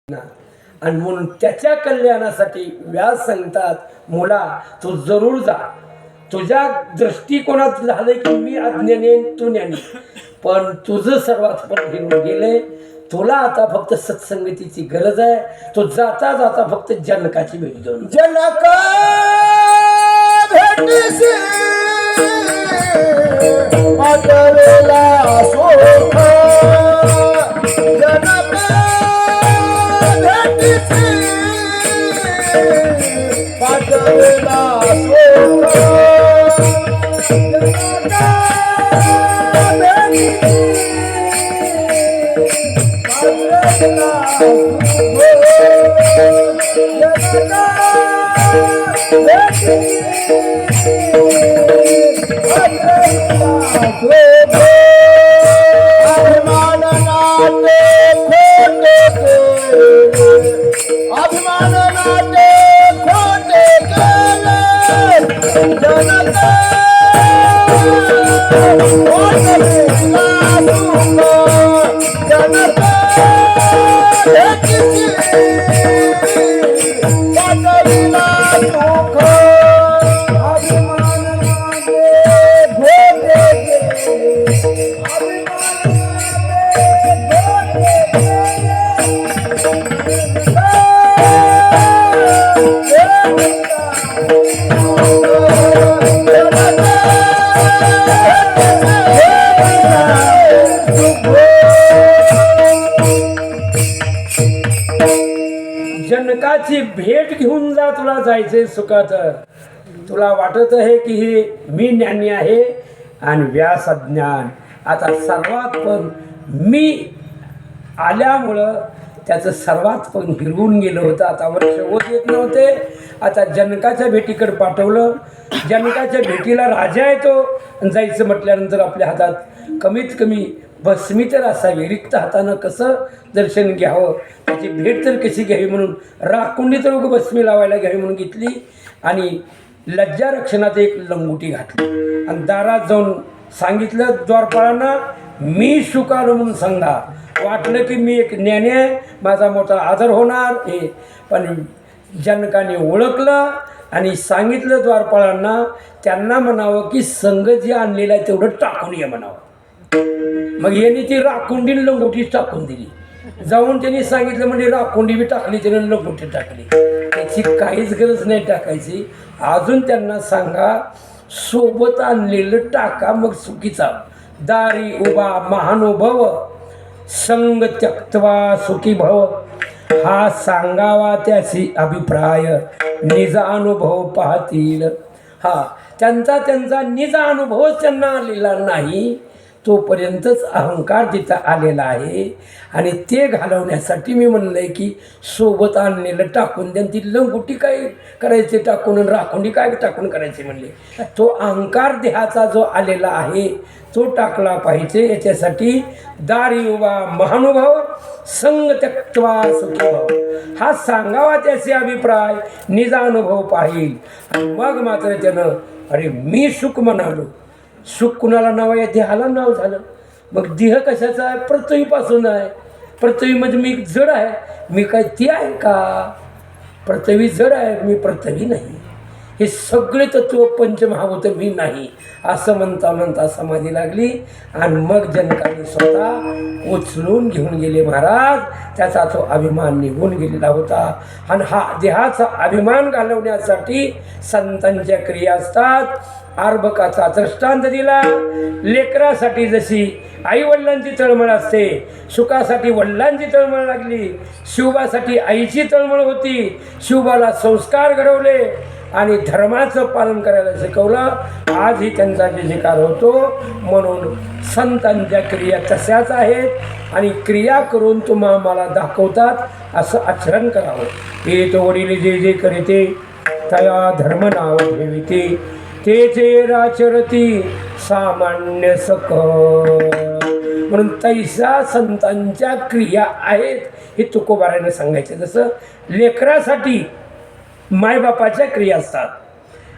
आणि म्हणून त्याच्या कल्याणासाठी व्यास सांगतात मुला तू जरूर जा. तुझ्या दृष्टिकोनात झालंय की मी अज्ञानी तू ज्ञानी, पण तुझं सर्वात घेऊन गेले. तुला आता फक्त सत्संगतीची गरज आहे. तो जाता जाता फक्त जनकाची भेट देऊन जनका भेटसी पाठवेला सोख जनका भेटसी पाठवेला सोख जनका भेटसी पाठवेला जनकाची भेट घेऊन जा. तुला जायचे सुखात. तुला वाटत आहे की हे मी ज्ञानी आहे आणि व्यास अज्ञान. आता सर्वात पण मी आल्यामुळं त्याचं सर्वात पण हिरवून गेलं होतं. आता वर्ष होत येत नव्हते. आता जनकाच्या भेटीकडे पाठवलं. जनकाच्या भेटीला राजा येतो. जायचं म्हटल्यानंतर आपल्या हातात कमीत कमी भस्मी तर असावी. रिक्त हातानं कसं दर्शन घ्यावं, त्याची भेट तर कशी घ्यावी म्हणून राखुंडी तर उगं भस्मी लावायला घ्यावी म्हणून घेतली. आणि लज्जा रक्षणात एक लंगोटी घातली आणि दारात जाऊन सांगितलं द्वारपाळांना मी शुकालो म्हणून सांगा. वाटलं की मी एक ज्ञानी आहे, माझा मोठा आदर होणार हे. पण जनकाने ओळखलं आणि सांगितलं द्वारपाळांना त्यांना म्हणावं की संघ जे आणलेलं आहे तेवढं टाकून ये म्हणावं. मग यांनी ती राखुंडी लंगोटीच टाकून दिली. जाऊन त्यांनी सांगितलं म्हणजे राखुंडी बी टाकली, त्याने लंगोटी टाकली. त्याची काहीच गरज नाही टाकायची. अजून त्यांना सांगा सोबत आणलेलं टाका मग चुकीचा. दारी उभा महानुभव संग त्यक्त्वा सुखी भव. हा सांगावा त्याची अभिप्राय निज अनुभव पाहतील. हा त्यांचा निज अनुभवच त्यांना आलेला नाही. तोपर्यंतच अहंकार तिथं आलेला आहे. आणि ते घालवण्यासाठी मी म्हणलं आहे की सोबत आणलेलं टाकून द्या. ती लंगोटी काय करायचे टाकून, राखुंडी काय टाकून करायचे म्हणले. तो अहंकार देहाचा जो आलेला आहे तो टाकला पाहिजे. याच्यासाठी दारी उभा महानुभाव संग त्यक्त्वा सुखी भव. हा सांगावा त्याचे अभिप्राय निजा अनुभव पाहिल. आणि मग मात्र त्यानं अरे मी सुख म्हणालो. सुख कुणाला नाव आहे? देहाला नाव झालं. मग देह कशाचा आहे? पृथ्वीपासून आहे. पृथ्वी म्हणजे मी जड आहे. मी काय ती आहे का? पृथ्वी जड आहे, मी पृथ्वी नाही. हे सगळे तत्व पंचमहाभूत मी नाही असं म्हणता म्हणता समाधी लागली. आणि मग जनकाने स्वतः उचलून घेऊन गेले महाराज. त्याचा तो अभिमान निघून गेलेला होता. आणि हा देहाचा अभिमान घालवण्यासाठी संतांच्या क्रिया असतात. अर्भकाचा दृष्टांत दिला. लेकरासाठी जशी आईवडिलांची तळमळ असते, सुखासाठी वडिलांची तळमळ लागली. शिवबासाठी आईची तळमळ होती. शिवबाला संस्कार घडवले आणि धर्माचं पालन करायला शिकवलं. आजही त्यांचा जिकार होतो. म्हणून संतांच्या क्रिया तशाच आहेत आणि क्रिया करून तुम्हा मला दाखवतात असं आचरण करावं. हे तो वडील जे जे करीते तया धर्म नाव ठेविते तेचे राचरती सामान्य सक. म्हणून तैसा संतांच्या क्रिया आहेत हे तुकोबाराने सांगायचे. जसं लेकरासाठी मायबापाच्या क्रिया असतात.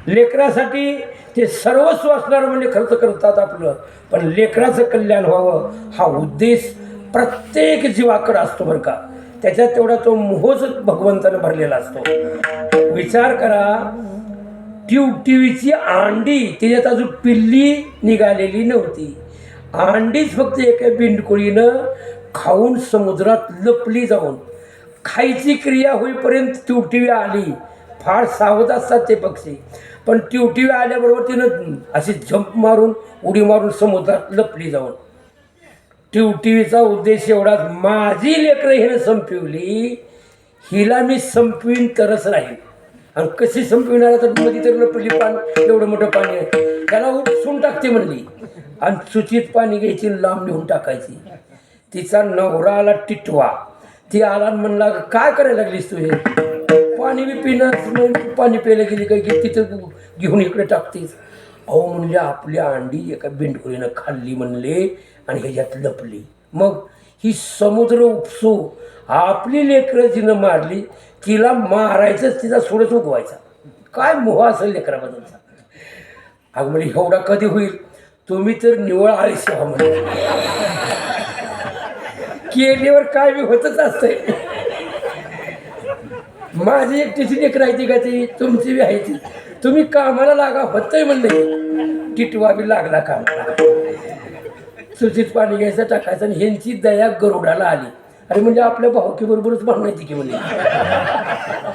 लेकरासाठी ते सर्वस्व असणार म्हणजे खर्च करतात आपलं, पण लेकराचं कल्याण व्हावं हा उद्देश प्रत्येक जीवाकडे असतो बरं का. त्याच्यात तेवढा तो मोहच भगवंतानं भरलेला असतो. विचार करा, टिवटिवीची अंडी त्याच्यात अजून पिल्ली निघालेली नव्हती. अंडीच फक्त एका बिंडकुळीनं खाऊन समुद्रात लपली जाऊन खायची क्रिया होईपर्यंत टिवटिवी आली. फार सावध असतात ते पक्षी, पण टिवटिवी आल्याबरोबर तिनं अशी झंप मारून उडी मारून समुद्रात लपली जाऊन. टिवटिवीचा उद्देश एवढाच, माझी लेकरं हिनं संपवली, हिला मी संपवीन तरच राहील. आणि कशी संपविणार, तर मध्ये तर लपली एवढं मोठं पाणी आहे, त्याला उपसून टाकते म्हणली आणि चुचीत पाणी घ्यायची लांब नेऊन टाकायची. तिचा नवरा आला टिटवा. ती आला म्हणला, काय करायला लागलीस तू, हे पाणी बी पिणं, पाणी प्यायला गेली काय की तिथं घेऊन इकडे टाकतेस. अहो म्हणले, आपली अंडी एका बिंडकुळीनं खाल्ली म्हणले आणि ह्याच्यात लपली. मग ही समुद्र उपसू आपली लेकरं जिनं मारली, तिला मारायचंच, तिचा सोडच उगवायचा. काय मोह असेल लेकराबद्दलचा. अगं म्हणजे एवढा कधी होईल, तुम्ही तर निवळ आळशी व्हा म्हणजे. केल्यावर काय बी होतच असतंय. माझी एकटीची लेकरं आहे ती का, ती तुमची बी आहे ती. तुम्ही कामाला लागा, होतंय म्हणले. टिटवा बी लागला कामाला, सुचित पाणी घ्यायचं टाकायचं. आणि ह्यांची दया गरुडाला आली. अरे म्हणजे आपल्या भावकीबरोबरच भांडायची की म्हणजे.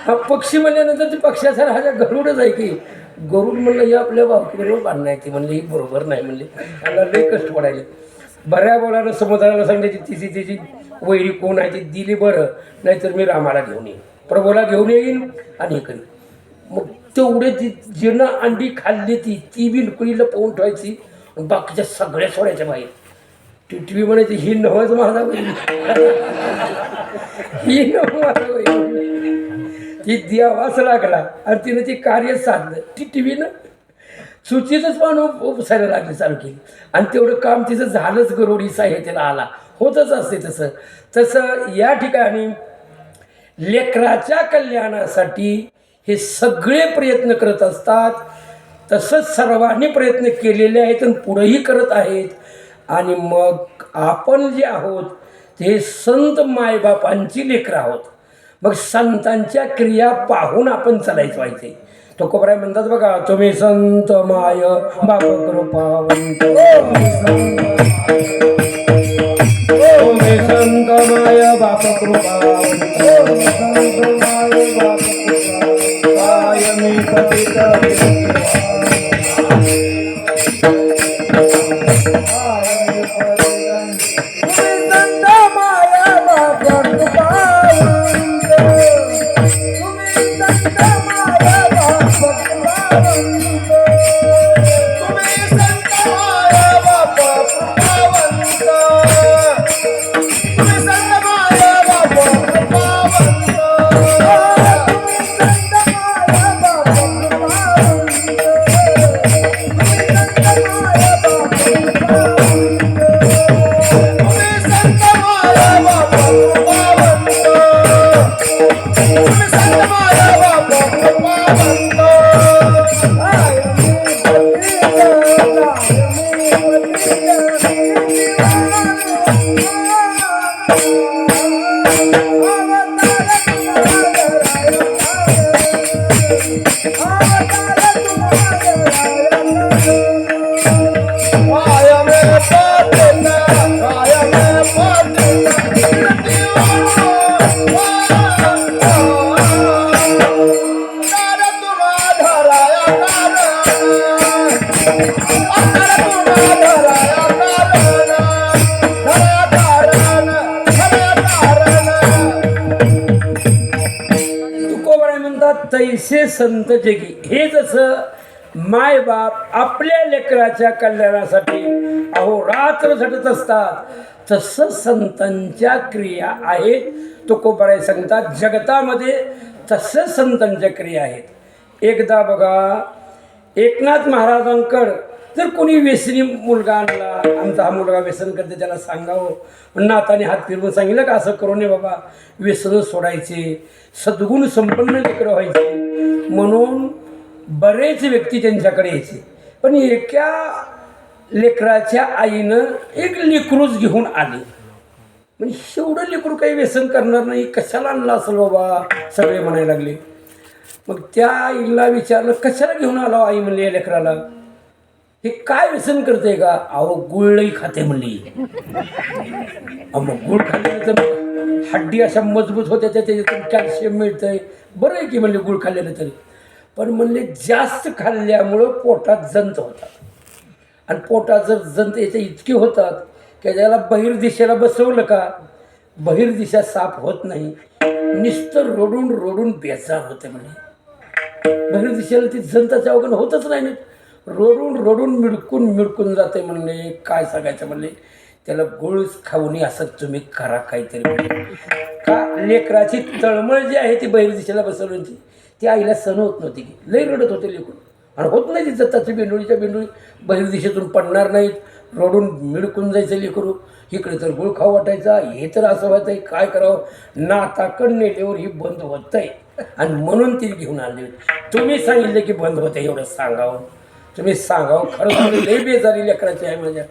हा पक्षी म्हणल्यानंतर ते पक्षाचा राजा गरुडच आहे की. गरुड म्हणलं हे आपल्या भावकीबरोबर भांडायची म्हणले, ही बरोबर नाही म्हणले. त्याला लई कष्ट पडायले. बऱ्या बोलानं समुद्राला सांगायची तिची वैरी कोण आहे ती दिली, बरं नाहीतर मी रामाला घेऊन येईन, प्रभूला घेऊन येईन आणि हे करीन. मग तेवढे जिनं अंडी खाल्ली ती बिलकुलीला पाहून ठेवायची, बाकीच्या सगळ्या सोडायच्या बाहेर. टिटवी म्हणायची, ही नवच माझा होईल, ही नव माझा होईल. ती द्यावाच लागला आणि तिनं ते कार्य साधलं. टिटवीनं सुचीतच पाणी उपसायला लागली, चालू केली. आणि तेवढं काम तिचं झालंच. गरुडी साह्यतेला आला. होतच असते तसं तसं या ठिकाणी लेकराच्या कल्याणासाठी हे सगळे प्रयत्न करत असतात. तसंच सर्वांनी प्रयत्न केलेले आहेत आणि पुढेही करत आहेत. आणि मग आपण जे आहोत ते संत मायबापांची लेकरं आहोत. मग संतांच्या क्रिया पाहून आपण चालायचं व्हायचे. तुकोबराय म्हणतात बघा, तुम्ही संत माय बाप कृपावंत, तुम्ही संत माय बाप कृपावंत, काय मी पतित तैसे संत जगी. हे जसं मायबाप आपल्या लेकराच्या कल्याणासाठी अहोरात्र झटत असतात, तसं संतांच्या क्रिया आहेत. तुकोबराय सांगतात जगतामध्ये तसं संतांच्या क्रिया आहेत. एकदा बघा, एकनाथ महाराजांकडं जर कोणी व्यसनी मुलगा आणला, आमचा हा मुलगा व्यसन करते, त्याला सांगावं. नाताने हात फिरवून सांगितलं का असं करू नये बाबा, व्यसन सोडायचे, सद्गुण संपन्न लेकरं व्हायचे म्हणून बरेच व्यक्ती त्यांच्याकडे यायचे. पण एका लेकराच्या आईनं एक लेकरूच घेऊन आली. म्हणजे एवढं लेकरू काही व्यसन करणार नाही, कशाला आणलं असेल बाबा, सगळे म्हणायला लागले. मग त्या आईला विचारलं, कशाला घेऊन आलो आई म्हणली या लेकराला, हे काय व्यसन करते का? अहो गुळही खाते म्हणली. मग गुळ खाल्ल्यानं तर हड्डी अशा मजबूत होत्या, त्याच्यातून कॅल्शियम मिळतंय, बरं आहे की म्हणले गुळ खाल्लेलं तरी. पण म्हणले जास्त खाल्ल्यामुळं पोटात जंत होतात, आणि पोटात जर जंत याचे इतके होतात की त्याला बहिर्दिशेला बसवलं का बहिर्दिशा साफ होत नाही, नुसतं रडून रडून बेजार होते म्हणे. बहिर्दिशेला ती जंताच्या अवघण होतच नाही, रडून रडून मिळकून जाते म्हणले. काय सांगायचं म्हणले, त्याला गुळ खाऊनी असं तुम्ही करा काहीतरी म्हणले. का लेकराची तळमळ जी आहे ती बहिर्दिशेला बसवण्याची ती आईला सण होत नव्हती, की लई रडत होते लेकरून, आणि होत नाही ती जताची बेंडोळीच्या बेंडोळी बहिर्दिशेतून पडणार नाहीत, रडून मिळकून जायचं लेकरू. इकडे तर गुळ खाऊ वाटायचा, हे तर असं व्हायचं, काय करावं, नाताकड नेल्यावर ही बंद होत आहे, आणि म्हणून ती घेऊन आली. तुम्ही सांगितले की बंद होते, एवढं सांगावं, तुम्ही सांगावं, खरंच लई बेजारी लेकराची आहे माझ्या.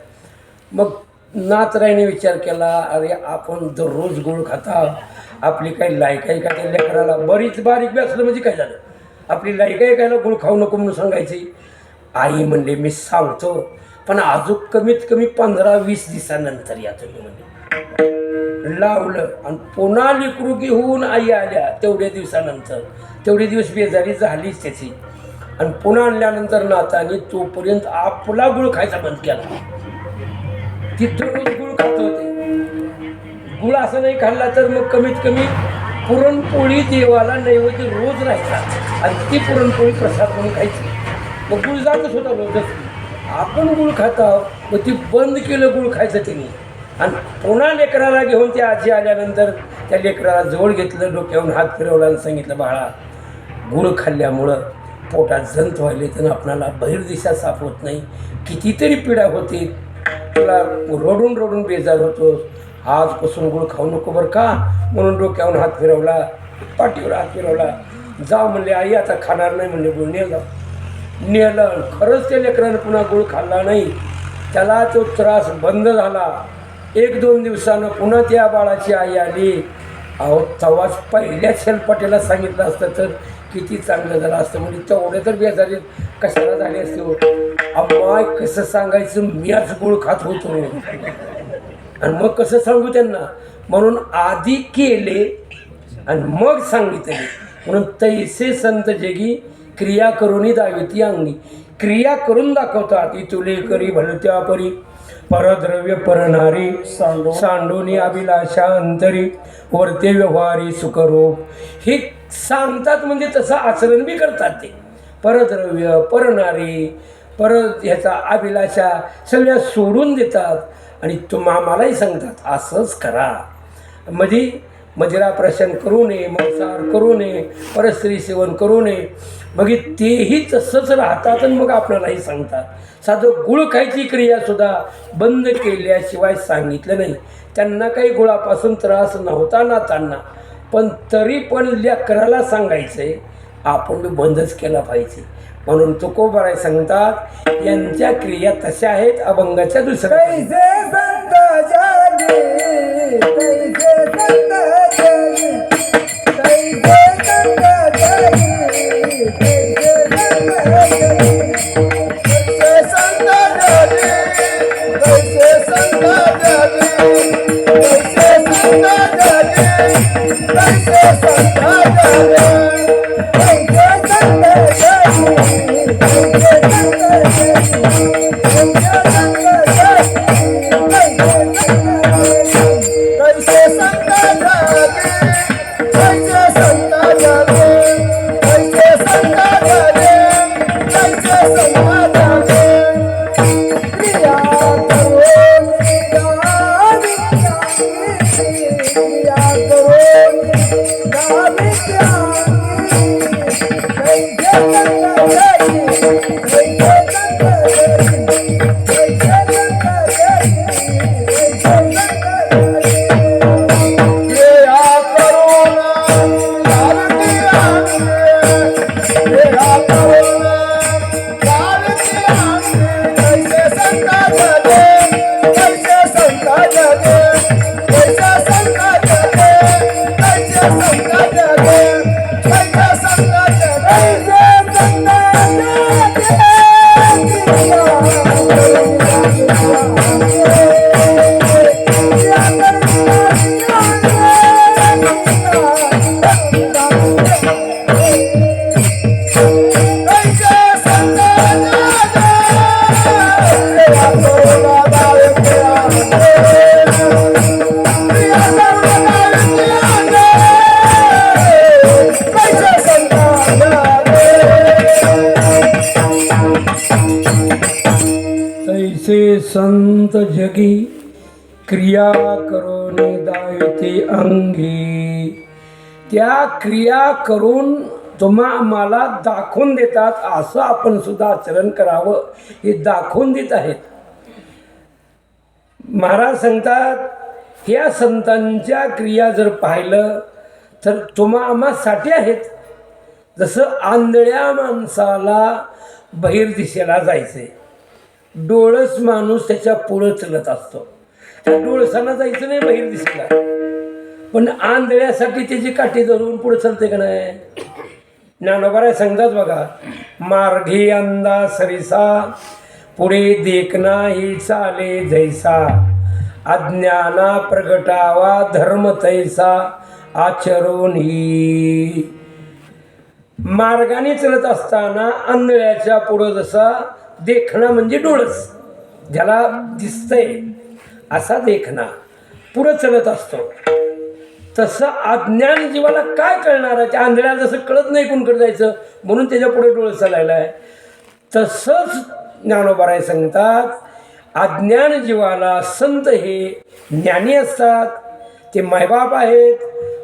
मग नातराईने विचार केला, अरे आपण दररोज गुळ खाता, आपली काही लायक आहे का त्या लेकराला? बरीच बारीक बी असलं म्हणजे काय झालं, आपली लायक आहे कायला गुळ खाऊ नको म्हणून सांगायची? आई म्हणले मी सांगतो, पण अजून कमीत कमी 15-20 दिवसानंतर या तुम्ही म्हणजे. लावलं आणि पुन्हा लेकरू घेऊन आई आल्या तेवढ्या दिवसानंतर. तेवढे दिवस बेजारी झालीच त्याची, आणि पुन्हा आणल्यानंतर नाताने तोपर्यंत आपला गुळ खायचा बंद केला. तिथं रोज गुळ खात होते. गुळ असं नाही खाल्ला तर मग कमीत कमी पुरणपोळी देवाला नैवेद्य रोज राहायचा, आणि ती पुरणपोळी प्रसाद म्हणून खायची. मग गुळ जातच होता रोजच. आपण गुळ खाता, मग ती बंद केलं गुळ खायचं त्यांनी. आणि पुन्हा लेकराला घेऊन त्या आजी आल्यानंतर त्या लेकराला जवळ घेतलं, डोक्यावरून हात फिरवला आणि सांगितलं, बाळा गुळ खाल्ल्यामुळं पोटात जंत व्हायले, तर आपणाला बहिर्दिशा साफ होत नाही, कितीतरी पिढा होते, तुला रडून रडून बेजार होतो, आजपासून गुळ खाऊ नको बरं का. म्हणून डोक्यावरून हात फिरवला, पाठीवर हात फिरवला. जाऊ म्हणले आई आता खाणार नाही म्हणले गुळ. नेलं. खरंच त्या लेकरानं पुन्हा गुळ खाल्ला नाही, त्याला तो त्रास बंद झाला. 1-2 दिवसानं पुन्हा त्या बाळाची आई आली. अहो तवाच पहिल्या शेलपाट्याला सांगितलं असतं तर किती चांगलं झालं असतं. म्हणजे तेवढे तर बेजारी कशाला झाले असते हो. अम्मा कसं सांगायचं, मी आज गुळ खात होतो, आणि मग कसं सांगू त्यांना. म्हणून आधी केले आणि मग सांगितले. म्हणून तैसे संत जगी क्रिया करूनी दाविती अंगी. क्रिया करून दाखवतात. इतुले करी भलत्या परी परद्रव्य परनारी सांडोनी अभिलाषा अंतरी वर्ते व्यवहारी सुखरूप. हे सांगतात म्हणजे तसं आचरण बी करतात ते. परद्रव्य परनारी परत ह्याचा अभिलाषा सगळ्या सोडून देतात, आणि मलाही सांगतात असंच करा. म्हणजे मदिरा प्रशन करू नये, मांसाहार करू नये, परस्त्री सेवन करू नये. मग तेही तसंच राहतात, आणि मग आपल्यालाही सांगतात. साधं गुळ खायची क्रियासुद्धा बंद केल्याशिवाय सांगितलं नाही. त्यांना काही गुळापासून त्रास नव्हता नातांना, पण तरी पण लेकराला सांगायचं आहे आपण बंदच केला पाहिजे. म्हणून तुकोबाराय सांगतात यांच्या क्रिया तशा आहेत अभंगाच्या दुसऱ्या. कैसे तैसे संत जगी क्रिया करून दाविते अंगी. त्या क्रिया करून मला दाखवून देतात असं आपण सुद्धा आचरण करावं हे दाखवून देत आहेत. महाराज सांगतात या संतांच्या क्रिया जर पाहिलं तर आम्हासाठी आहेत. जसं आंधळ्या माणसाला बहिर दिशेला जायचंय, डोळस माणूस त्याच्या पुढं चलत असतो. त्या डोळसांना जायचं नाही बहिर दिशेला, पण आंधळ्यासाठी त्याची काठी धरून पुढे चलते का नाही. ज्ञानोबा सांगतात बघा, मार्गी अंदा सरिसा पुढे देखना ही चाले जैसा, अज्ञाना प्रगटावा धर्म तैसा आचरून ही. मार्गाने चलत असताना आंधळ्याच्या पुढं जसा देखणा म्हणजे डोळस, ज्याला दिसतंय असा देखणा पुढं चलत असतो, तसं अज्ञान जीवाला काय कळणार आहे. त्या आंधळ्याला जसं कळत नाही कोणकडे जायचं म्हणून त्याच्या पुढे डोळस चालायला आहे. तसंच ज्ञानोबा सांगतात अज्ञान जीवाला संत हे ज्ञानी असतात, ते मायबाप आहेत.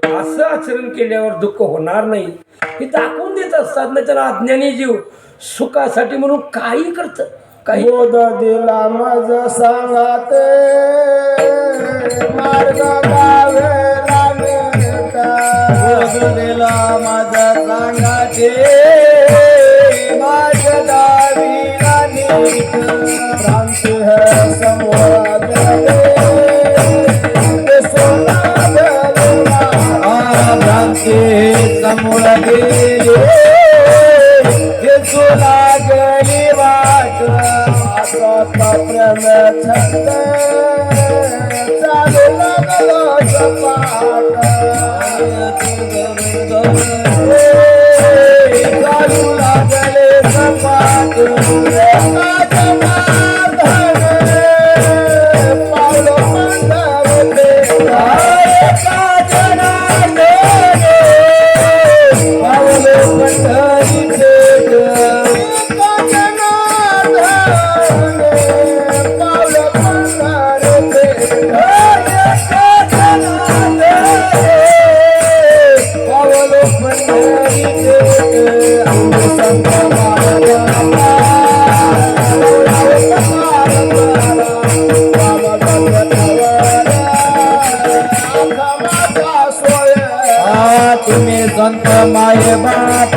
असं आचरण केल्यावर दुःख होणार नाही हे दाखवून देत असतात. नाही तर अज्ञानी जीव सुखासाठी म्हणून काही करतं. काही बोध दिला माझ सांगाते मार्ग गावे बोध दिला माझा सांगाते माझ दावीला नीत भ्रांत है समोर भ्रांती समोर गेले लागली वाट आता प्रेम छंद चालू लागलो सपाट चालू लागले सपाट पावलो पंढरते पावलो पंढरीते तुम्ही संत माये बाप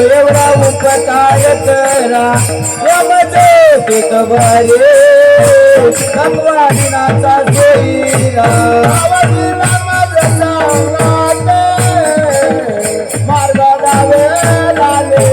एवढा उपकार करा यमज्योतीत बरे भगवानाचा सोयीरा मार्ग गावे लाले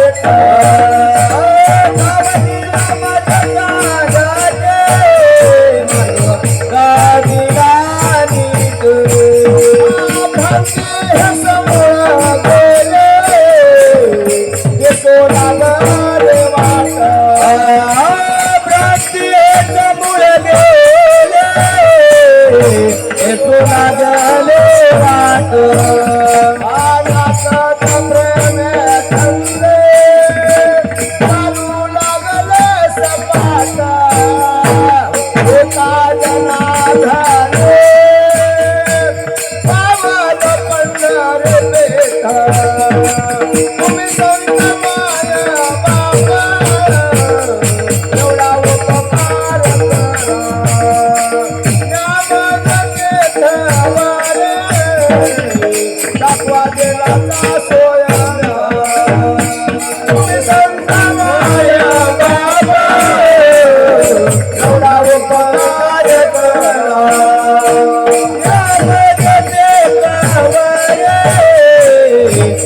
Yeah.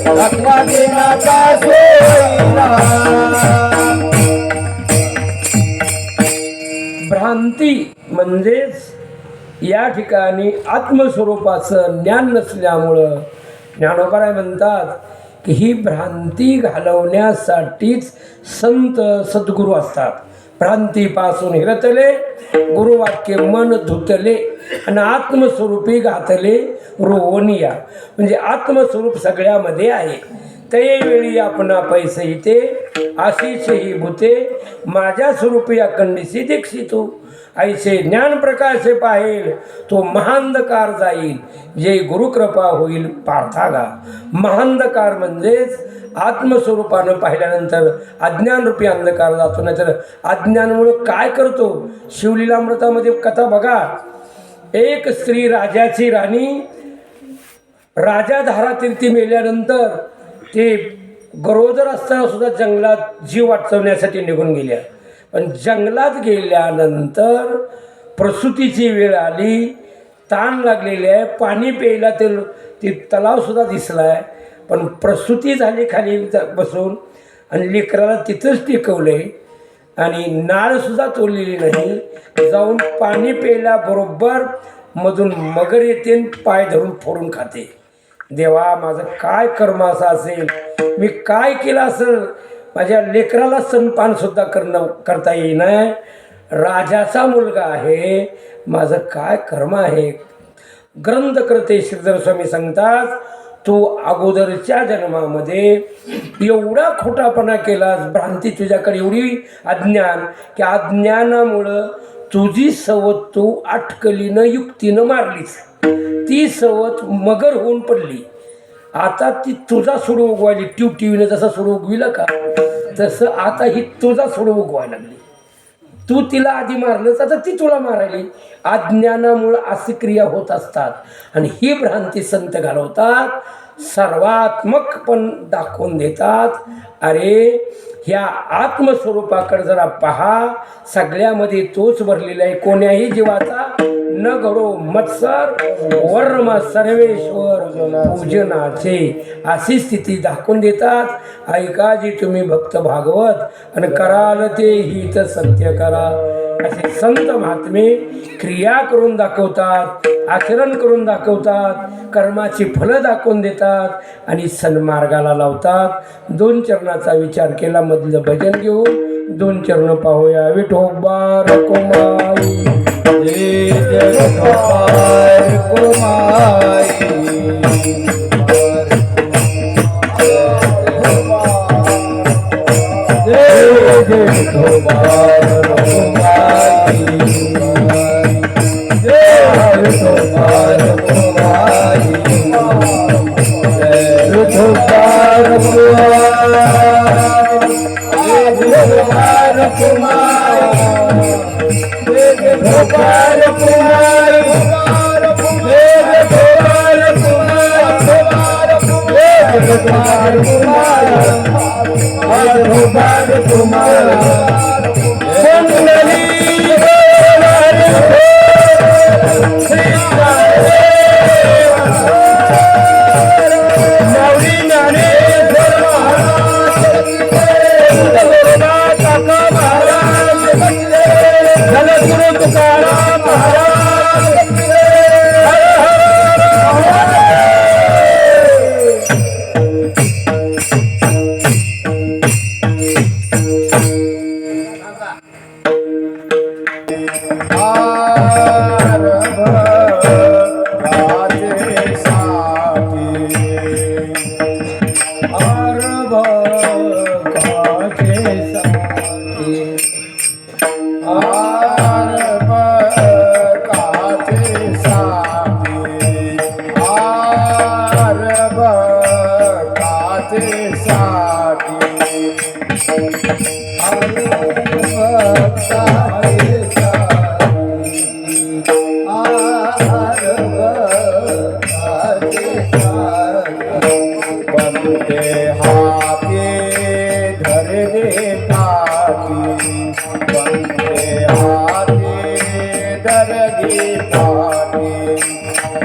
थकवा देण्याचा सोयीला. भ्रांती म्हणजेच या ठिकाणी आत्मस्वरूपाचं ज्ञान नसल्यामुळं ज्ञानोबाराय म्हणतात की ही भ्रांती घालवण्यासाठीच संत सद्गुरू असतात. भ्रांतीपासून हिरतले गुरुवाक्य मन धुतले आणि आत्मस्वरूपी घातले रोवनिया. म्हणजे आत्मस्वरूप सगळ्यामध्ये आहे. ते वेळी आपणा पैसे इथे आशिष ही भूते माझ्या स्वरूपी अखंडिसी दीक्षितो. ऐसे ज्ञान प्रकाशे पाहेल तो महांधकार जाईल जे गुरुकृपा होईल पार्थागा. महांधकार म्हणजेच आत्मस्वरूपानं पाहिल्यानंतर अज्ञानरूपी अंधकार जातो. नाहीतर अज्ञानामुळं काय करतो. शिवलीलामृतामध्ये कथा बघा. एक स्त्री राजाची राणी राजा धारातीर्थी मेल्यानंतर ते गरोदर असताना सुद्धा जंगलात जीव वाचवण्यासाठी निघून गेल्या. पण जंगलात गेल्यानंतर प्रसूतीची वेळ आली. ताण लागलेली आहे. पाणी प्यायला ते तलावसुद्धा दिसला आहे. पण प्रसूती झाली खाली बसून आणि लेकराला तिथंच टिकवलं आहे आणि नाळसुद्धा तोडलेली नाही. जाऊन पाणी प्यायल्याबरोबर मधून मगर येते पाय धरून फोडून खाते. देवा माझं काय कर्म असं असेल. मी काय केलं असेल. माझ्या लेकराला स्तनपानसुद्धा करता येईना. राजाचा मुलगा आहे. माझं काय कर्म आहे. ग्रंथकर्ते श्रीधर स्वामी सांगतात तू अगोदरच्या जन्मामध्ये एवढा खोटापणा केलास. भ्रांती तुझ्याकडे एवढी अज्ञान की अज्ञानामुळं तुझी सवत तू अटकलीनं युक्तीनं मारलीस. ती सवत मगर होऊन पडली. आता ती तुझा सुरू उगवायली. टीव्हीनं जसा सुरू उगविलं का तसं आता ही तुझा सुरू उगवायला लागली. तू तिला आधी मारलंच आता ती तुला मारायली. अज्ञानामुळं अशी क्रिया होत असतात. आणि ही भ्रांती संत घालवतात. सर्वात्मक पण दाखवून देतात. अरे ह्या आत्मस्वरूपाकडे जरा पहा. सगळ्यामध्ये तोच भरलेला आहे. कोण्याही जीवाचा न घडो मत्सर वर्म सर्वेश्वर पूजनाचे. अशी स्थिती दाखवून देतात. ऐका जी तुम्ही भक्त भागवत आणि कराल ते हित सत्य करा. असे संत महात्मे क्रिया करून दाखवतात. आचरण करून दाखवतात. कर्माची फलं दाखवून देतात आणि सन्मार्गाला लावतात. 2 चरणाचा विचार केला. मधलं भजन घेऊन 2 चरण पाहूया. विठोबा रखुमाई जय जय कुमाई. जय जय कुमार कुमाई. जय कुमार कुमाई. जय कुमार कुमार. गोपाल कुमार गोपाल कुमार गोपाल कुमार गोपाल कुमार. कुंडली तुकाराम महाराज.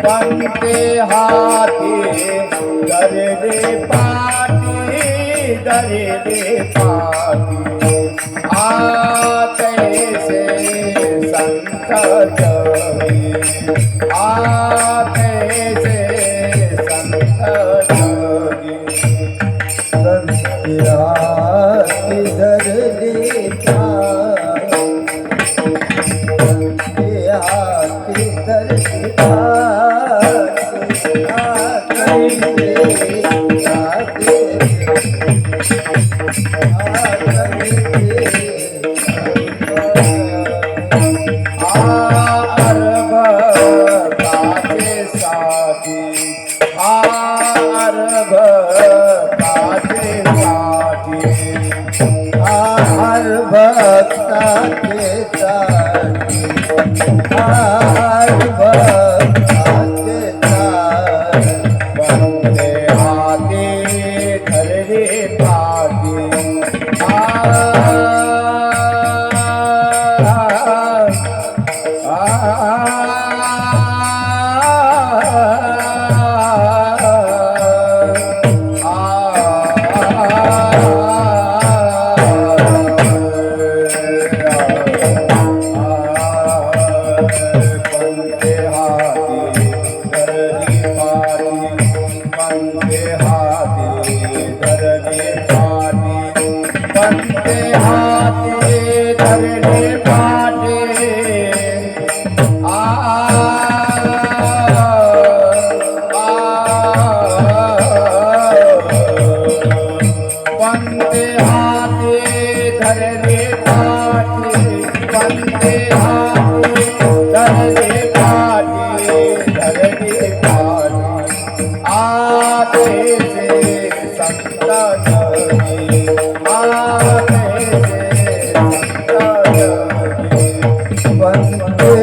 बनते हाथी धरले पाटी धरले पाटी आतैसे संत जगी आतैसे संत जगी संत्या धरले पाटी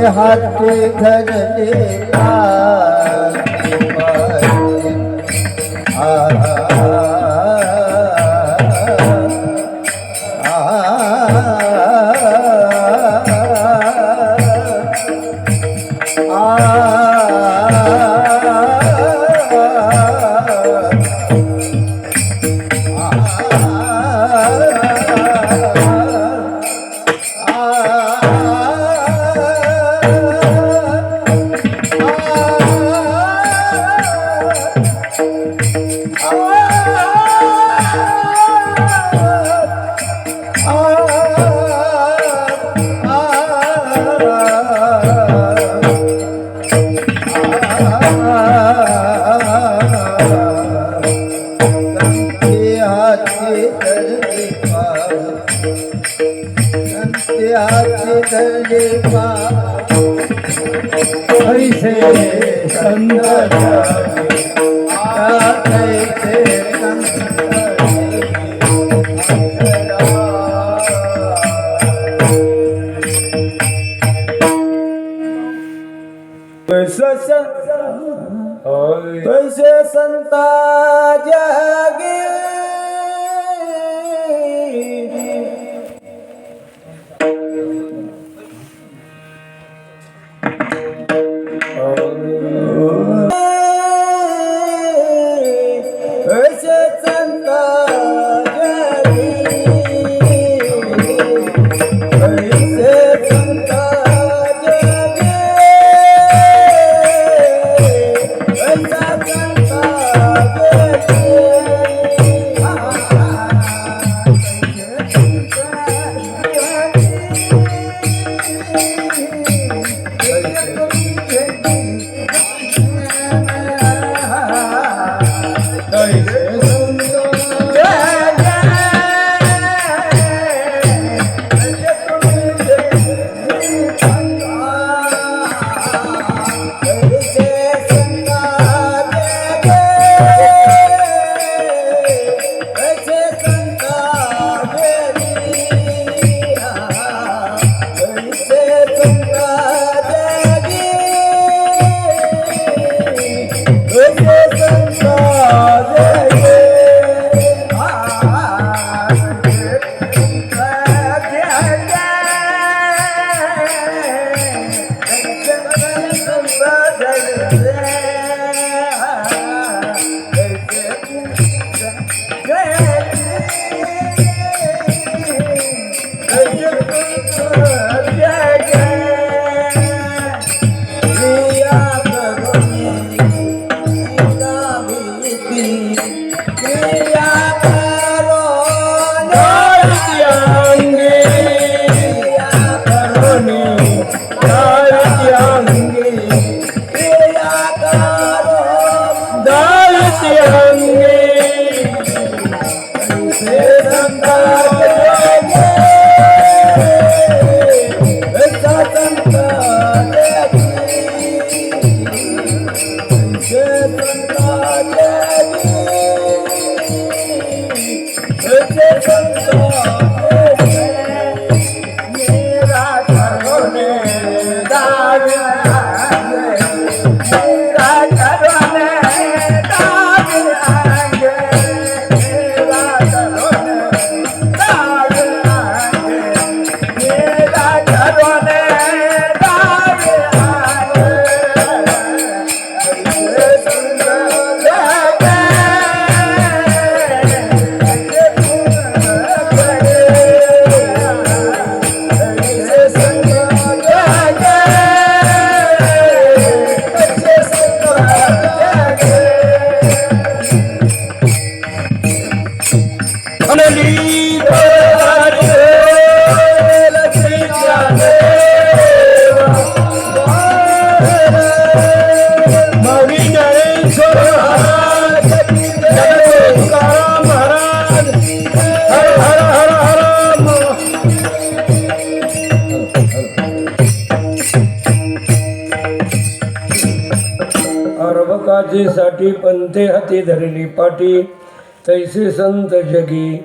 हाथी धरले ऐसे संत कैसे संता जगी जागी क्रिया करो साठी पंथे हाती धरली पाठी तैसे संत जगी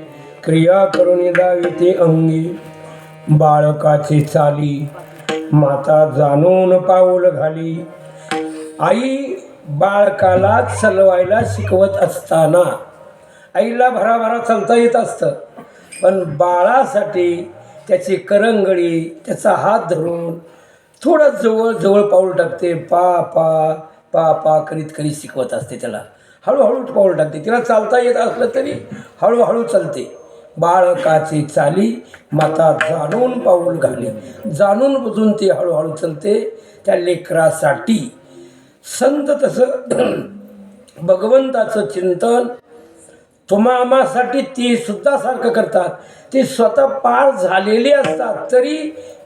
क्रिया करून दाविते अंगी बाळकाची चाली माता जाणून पाऊल घाली. आई बाळकाला चलवायला शिकवत असताना आईला भराभरा चालता येत असतं, पण बाळासाठी त्याची करंगळी त्याचा हात धरून थोडं जवळ जवळ पाऊल टाकते. पा पा पा पा करीत करीत शिकवत असते त्याला. हळूहळू पाऊल टाकते. तिला चालता येत असलं तरी हळूहळू चालते. बाळकाची चाली माता जाणून पाऊल घाली. जाणून बुजून ती हळूहळू चालते त्या लेकरासाठी. संत तसं भगवंताचं चिंतन तुम्हासाठी ती सुद्धा सारखं करतात. ते स्वतः पार झालेले असतात तरी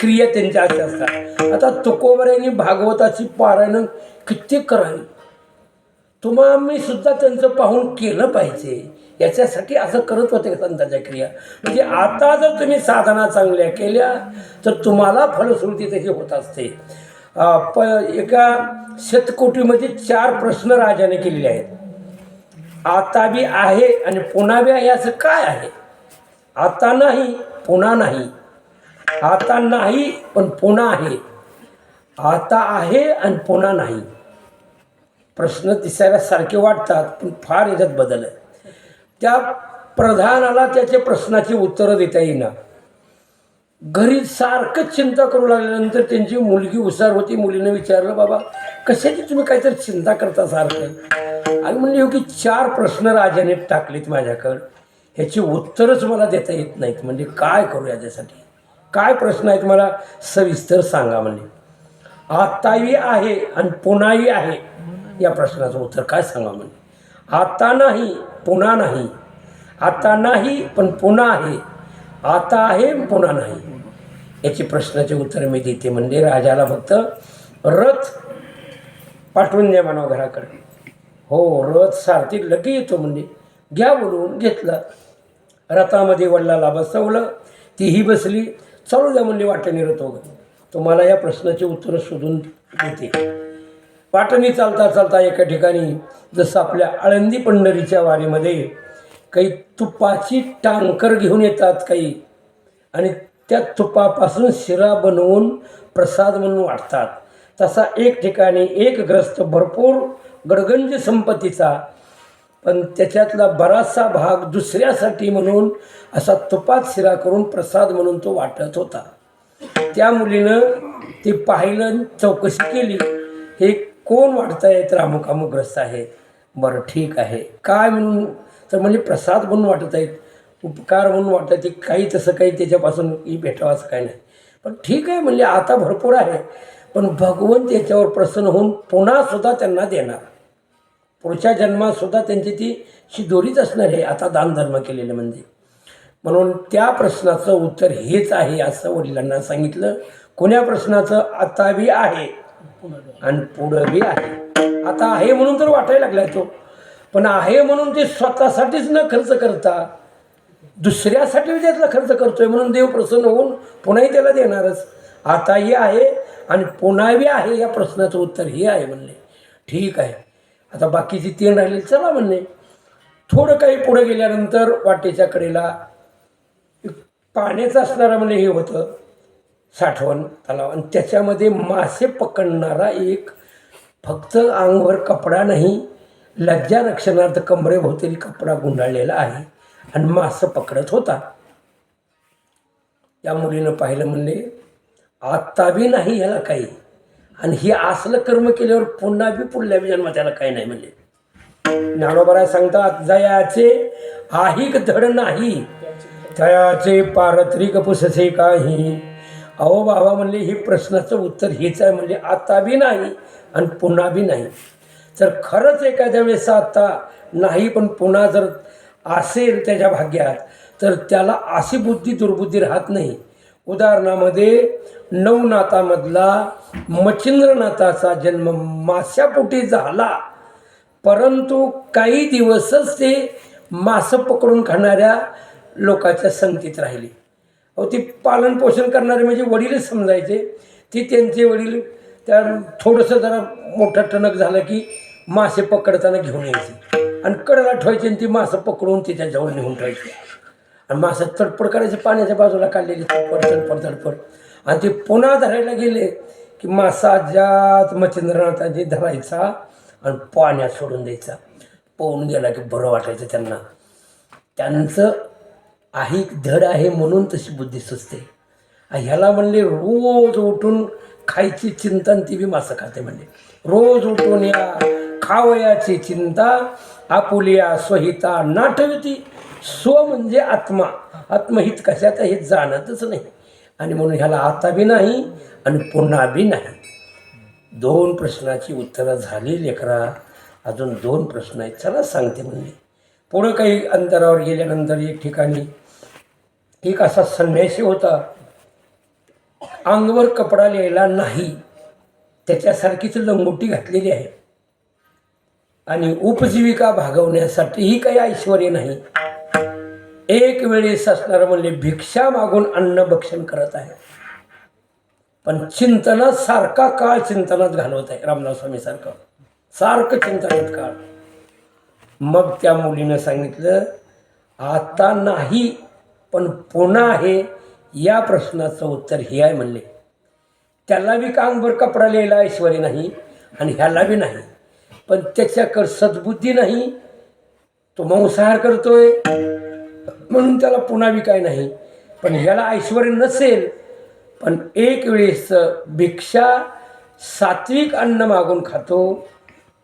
क्रिया त्यांच्या अशा असतात. आता तुकोबऱ्यांनी भागवताची पारायण किती करावी, तुम्ही सुद्धा त्यांचं पाहून केलं पाहिजे. याच्यासाठी असं करत होते संतांच्या क्रिया. म्हणजे आता जर तुम्ही साधना चांगल्या केल्या तर तुम्हाला फलश्रुती त्याची होत असते. एका शतकोटीमध्ये 4 प्रश्न राजाने केलेले आहेत. आता बी आहे आणि पुन्हा बी आहे असं काय आहे? आता नाही पुन्हा नाही, आता नाही पण पुन्हा आहे, आता आहे आणि पुन्हा नाही. प्रश्न दिसायला सारखे वाटतात पण फार याच्यात बदल आहे. त्या प्रधानाला त्याच्या प्रश्नाची उत्तरं देता येईना. घरी सारखं चिंता करू लागल्यानंतर त्यांची मुलगी हुशार होती. मुलीनं विचारलं, बाबा कशाची तुम्ही काहीतरी चिंता करता सारखं? आणि म्हणले, हो की 4 प्रश्न राजाने टाकलेत माझ्याकडं, ह्याची उत्तरच मला देता येत नाहीत. म्हणजे काय करू याच्यासाठी? काय प्रश्न आहेत मला सविस्तर सांगा. म्हणजे आताही आहे आणि पुन्हाही आहे, या प्रश्नाचं उत्तर काय सांगा? म्हणजे आता नाही पुन्हा नाही, आता नाही पण पुन्हा आहे, आता आहे पुन्हा नाही, याची प्रश्नाचे उत्तर मी देते. म्हणजे राजाला फक्त रथ पाठवून द्या म्हणावं घराकडे. हो, रथ सारथी लगे येतो. म्हणजे घ्या बोलवून. घेतला. रथामध्ये वडिलाला बसवलं, तीही बसली. चालू द्या म्हणजे वाटेने रथ वगैरे. तुम्हाला या प्रश्नाचे उत्तर शोधून देते. वाटेने चालता चालता एका ठिकाणी जसं आपल्या आळंदी पंढरीच्या वारीमध्ये काही तुपाची टांकर घेऊन येतात काही, आणि त्या तुपापासून शिरा बनवून प्रसाद म्हणून वाटतात. तसा एक ठिकाणी एक ग्रस्त भरपूर गडगंज संपत्तीचा, पण त्याच्यातला बराचसा भाग दुसऱ्यासाठी म्हणून असा तुपात शिरा करून प्रसाद म्हणून तो वाटत होता. त्या मुलीनं ते पाहिलं, चौकशी केली, हे कोण वाटतायत? अमुक अमुक ग्रस्त आहेत. बरं ठीक आहे. काय म्हणून? तर म्हणजे प्रसाद म्हणून वाटत आहेत, उपकार म्हणून वाटत आहे. काही तसं काही त्याच्यापासून भेटावं असं काही नाही. पण ठीक आहे म्हणजे आता भरपूर आहे, पण भगवंत याच्यावर प्रसन्न होऊन पुन्हा सुद्धा त्यांना देणार. पुढच्या जन्मात सुद्धा त्यांची ती शिदोरीच असणार आहे आता दानधर्म केलेलं म्हणजे. म्हणून त्या प्रश्नाचं उत्तर हेच आहे असं वडिलांना सांगितलं. कोण्या प्रश्नाचं? आता बी आहे आणि पुढं बी आहे. आता आहे म्हणून तर वाटायला लागलाय तो, पण आहे म्हणून ते स्वतःसाठीच न खर्च करता दुसऱ्यासाठी त्यातला खर्च करतोय म्हणून देव प्रसन्न होऊन पुन्हाही त्याला देणारच. आताही आहे आणि पुन्हाही आहे. या प्रश्नाचं उत्तर हे आहे म्हणले. ठीक आहे, आता बाकीची 3 राहिली चला म्हणले. थोडं काही पुढे गेल्यानंतर वाटेच्या कडेला पाण्याचं असणारं म्हणजे हे होतं साठवण तलाव, आणि त्याच्यामध्ये मासे पकडणारा एक फक्त अंगभर कपडा नाही, लज्जा रक्षणार्थ कमरेभोवताली कपडा गुंडाळलेला आहे आणि मासं पकडत होता. त्या मुलीनं पाहिलं म्हणले आत्ता बी नाही ह्याला काही, आणि हे असलं कर्म केल्यावर पुन्हा बी पुढल्या बी जन्मात त्याला काही नाही म्हणले. ज्ञानोबा सांगतात जयाचे आहिक धड नाही तयाचे पारत्रिक पुससे काही. अहो बाबा म्हणले हे प्रश्नाचं उत्तर हेच आहे म्हणले. आता बी नाही आणि पुन्हा बी नाही. जर खरंच एखाद्या वेळेस आता नाही पण पुन्हा जर असेल त्याच्या भाग्यात तर त्याला अशी बुद्धी दुर्बुद्धी राहत नाही. उदाहरणामध्ये नवनाथामधला मच्छिंद्रनाथाचा जन्म माशापोटी झाला, परंतु काही दिवसच ते मासं पकडून खाणाऱ्या लोकांच्या संगतीत राहिली. अहो ती पालन पोषण करणारे म्हणजे वडीलच समजायचे. ती त्यांचे वडील त्या थोडंसं जरा मोठं टणक झालं की मासे पकडताना घेऊन यायचे आणि कडेला ठेवायचे आणि ती मासं पकडून तिच्या जवळ नेऊन ठेवायची आणि मासं तडपड करायचे पाण्याच्या बाजूला काढलेली तडपड आणि ते पुन्हा धरायला गेले की मासा ज्यात मच्छिंद्रनाथाची धरायचा आणि पाण्यात सोडून द्यायचा. पोहून गेला की बरं वाटायचं त्यांना. त्यांचं आहिक धड आहे म्हणून तशी बुद्धी सुचते. ह्याला म्हणले रोज उठून खायची चिंता ती बी मासं खाते म्हणले. रोज उठून या खावयाची चिंता आपुलिया स्वहिता नाठवती. स्व म्हणजे आत्मा, आत्महित कशात हे जाणतच नाही आणि म्हणून ह्याला आता बी नाही आणि पुन्हा बी नाही. 2 प्रश्नाची उत्तरं झाली लेकरा, अजून 2 प्रश्न आहेत चला सांगते म्हणले. पुढं काही अंतरावर गेल्यानंतर एक ठिकाणी एक असा संन्यासी होता, अंगवर कपडा लिहायला नाही, त्याच्यासारखीच लंगोटी घातलेली आहे आणि उपजीविका भागवण्यासाठीही काही ऐश्वर्य नाही. एक वेळेस असणारं म्हणले भिक्षा मागून अन्न भक्षण करत आहे, पण चिंतनात सारखा काळ चिंतनात घालवत आहे. रामदास स्वामी सारखं चिंतनात काळ. मग त्या मुलीनं सांगितलं आता नाही पण पुन्हा आहे. या प्रश्नाचं उत्तर हे आहे म्हणले. त्याला बी कांगभर कपडा लिहायला ऐश्वर्य नाही आणि ह्याला बी नाही, पण त्याच्याकडे सद्बुद्धी नाही, तो मांसाहार करतोय म्हणून त्याला पुन्हा बी काय नाही. पण ह्याला ऐश्वर्य नसेल पण एक वेळेस भिक्षा सात्विक अन्न मागून खातो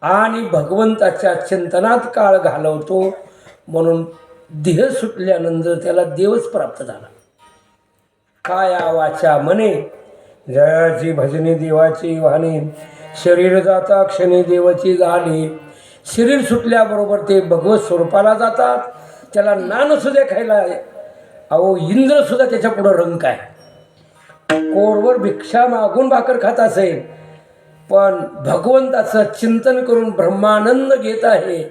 आणि भगवंताच्या चिंतनात काळ घालवतो म्हणून देह सुटल्यानंतर त्याला देवच प्राप्त झाला. काया वाचा मने जयाची भजनी देवाची वाहने, शरीर जाता क्षणी देवाची झाली. शरीर सुटल्याबरोबर ते भगवत स्वरूपाला जातात. त्याला नानसुद्धा खायला आहे. अहो इंद्रसुद्धा त्याच्या पुढं रंक आहे. कोरवर भिक्षा मागून भाकर खात असेल पण भगवंताचं चिंतन करून ब्रह्मानंद घेत आहे.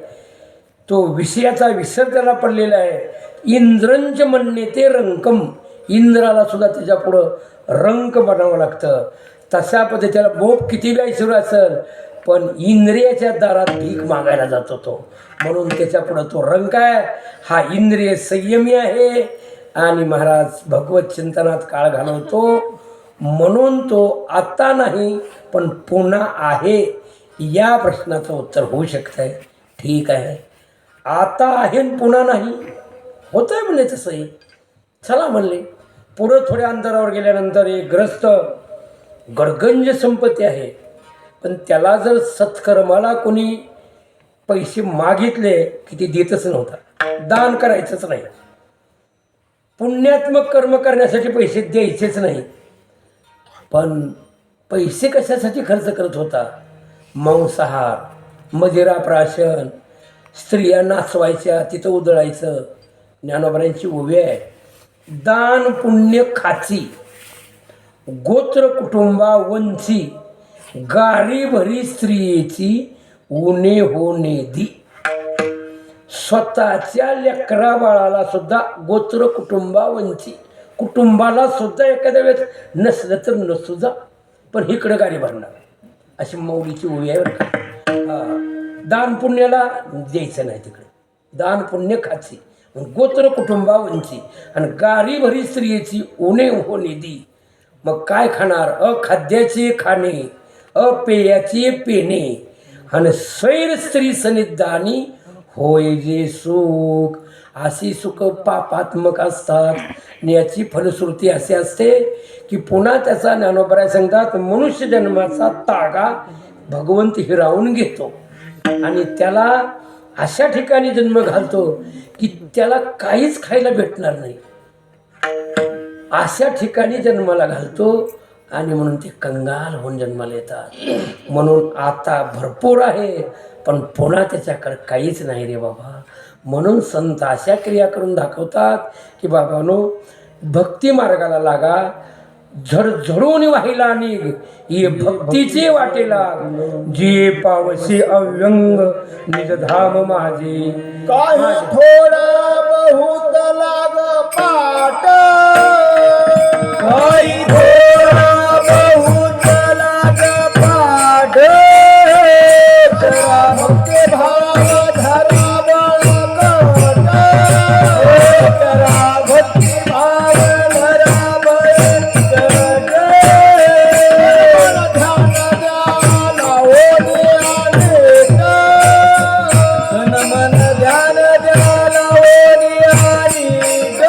तो विषयाचा विसर त्याला पडलेला आहे. इंद्रंच म्हणणे ते रंकम, इंद्राला सुद्धा त्याच्या पुढं रंक बनावं लागतं. तशा पद्धतीला बोप किती बी ऐश्वर असेल पण इंद्रियाच्या दारात भीक मागायला जातो तो, म्हणून त्याच्या पुढं तो रंक आहे. हा इंद्रिय संयमी आहे आणि महाराज भगवत चिंतनात काळ घालवतो म्हणून तो आता नाही पण पुन्हा आहे. या प्रश्नाचं उत्तर होऊ शकतंय. ठीक आहे, आता आहे पुन्हा नाही होत आहे म्हणले. तसंही चला म्हणले. पुढं थोड्या अंतरावर गेल्यानंतर एक ग्रस्त गडगंज संपत्ती आहे, पण त्याला जर सत्कर्माला कोणी पैसे मागितले की ते देतच नव्हता. दान करायचंच नाही, पुण्यात्मक कर्म करण्यासाठी पैसे द्यायचेच नाही. पण पैसे कशासाठी खर्च करत होता? मांसाहार, मदिरा प्राशन, स्त्रिया नाचवायच्या तिथं उधळायचं. ज्ञानोबरांची ओवी आहे, दान पुण्य खाची, गोत्र कुटुंबा वंची, गारी भरी स्त्रियेची उणे होणे दी. स्वतःच्या लेकरा बाळाला सुद्धा गोत्र कुटुंबावंची, कुटुंबाला सुद्धा एखाद्या वेळेस नसलं तर नसू जा, पण इकडं गाडी भरणार, अशी मौलीची ओवी आहे बरं का. दान पुण्याला द्यायचं नाही तिकडे, दान पुण्य खाची, गोत्र कुटुंबावंची आणि गारी भरी स्त्रियेची उणे होणे दी. मग काय खाणार? अखाद्याचे खाणे, अपेयाचे पेणे आणि सैर स्त्री सनिधानी होय जे सुख. अशी सुख पापात्मक असतात. आणि याची फलश्रुती अशी असते की पुन्हा त्याचा ज्ञानोबराय सांगतात मनुष्य जन्माचा तागा भगवंत हिरावून घेतो आणि त्याला अशा ठिकाणी जन्म घालतो की त्याला काहीच खायला भेटणार नाही, अशा ठिकाणी जन्माला घालतो. आणि म्हणून ते कंगाल होऊन जन्माला येतात. म्हणून आता भरपूर आहे पण पुन्हा त्याच्याकडे काहीच नाही रे बाबा. म्हणून संत अशा क्रिया करून दाखवतात की बाबानो, भक्ती मार्गाला लागा, झडझडून वाहिला निघ ये भक्तीचे वाटेला, जे पावशी अव्यंग निजधाम माझे. काही थोडा बहुत लाग पाट, काही थोडा बहुत लाग पाट, जरा भक्ती भाव धरा बळकट, जरा भक्ती भाव धरा बळकट, ध्यान द्याला ओढे अनेक, मन मन ध्यान द्याला ओढे अनेक,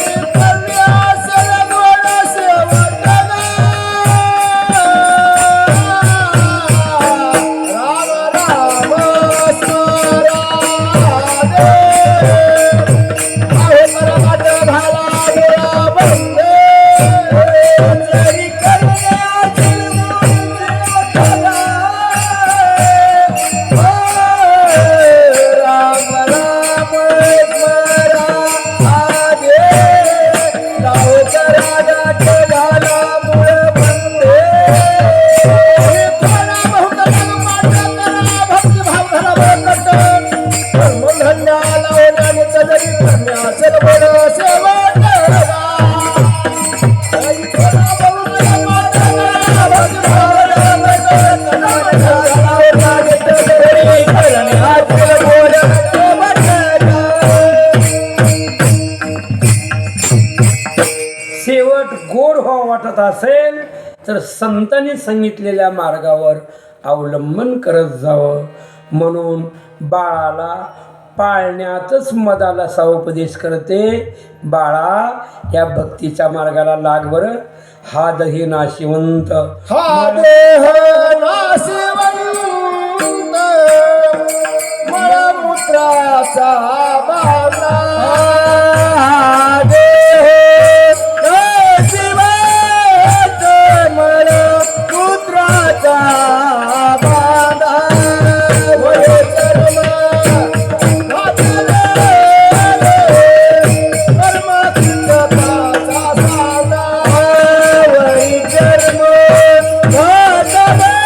विपर्यास गुण सेवक राम राम स्मरा दे, आहे परमात भाला गुरा बंदे, जरी करण्याची मूर्ती राम राम स्मरा आगे, रावचा राजा झाला मूळ बंदे, थोडा बहुत लाग पाट, करा भक्ती भाव धरा बळकट, धन्याला ओढ्याने कजरी करण्यास बळ सेवक. शेवट गोड व्हावं वाटत असेल तर संतांनी सांगितलेल्या मार्गावर अवलंबन करत जावं. म्हणून बाळाला पाळण्यातच मदाला असा उपदेश करते, बाळा या भक्तीच्या मार्गाला लाग बरं. हा दही नाशिवंत, हा देह नाशिवंत, मळमूत्राचा बांधा, हा देह नाशिवंत, मळमूत्राचा बांधा, वयो चर्म घातले कर्मचिंतकाचा साधा, वै चर्म घातले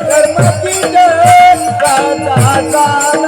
कर्मचिंतकाचा साधा,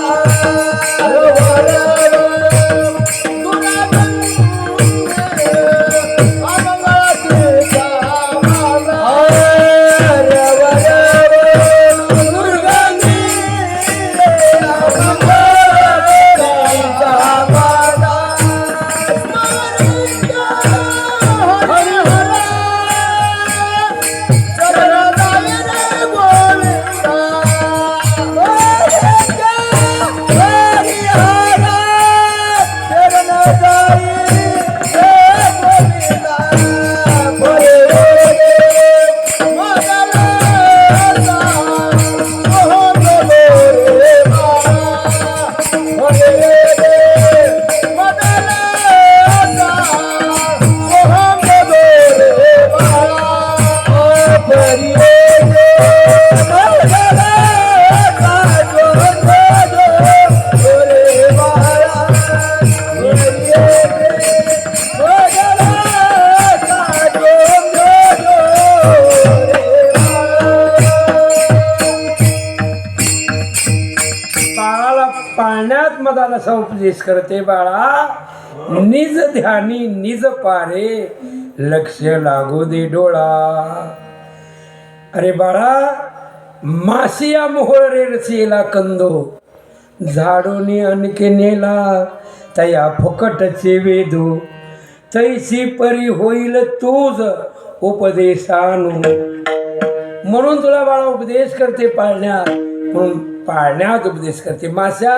बाळाला पाळण्यात मदाला असा उपदेश करते, बाळा निज ध्यानी निज पारे लक्ष लागू दे डोळा. अरे बाळा मासिया मोहळ रे रचेला कंदो झाडोनी अनके नेला तया फुकटचे वेदो तैसी परी होईल तूज उपदेशानु. म्हणून तुला बाळा उपदेश करते पाळण्यात, म्हणून पाळण्यात उपदेश करते. माश्या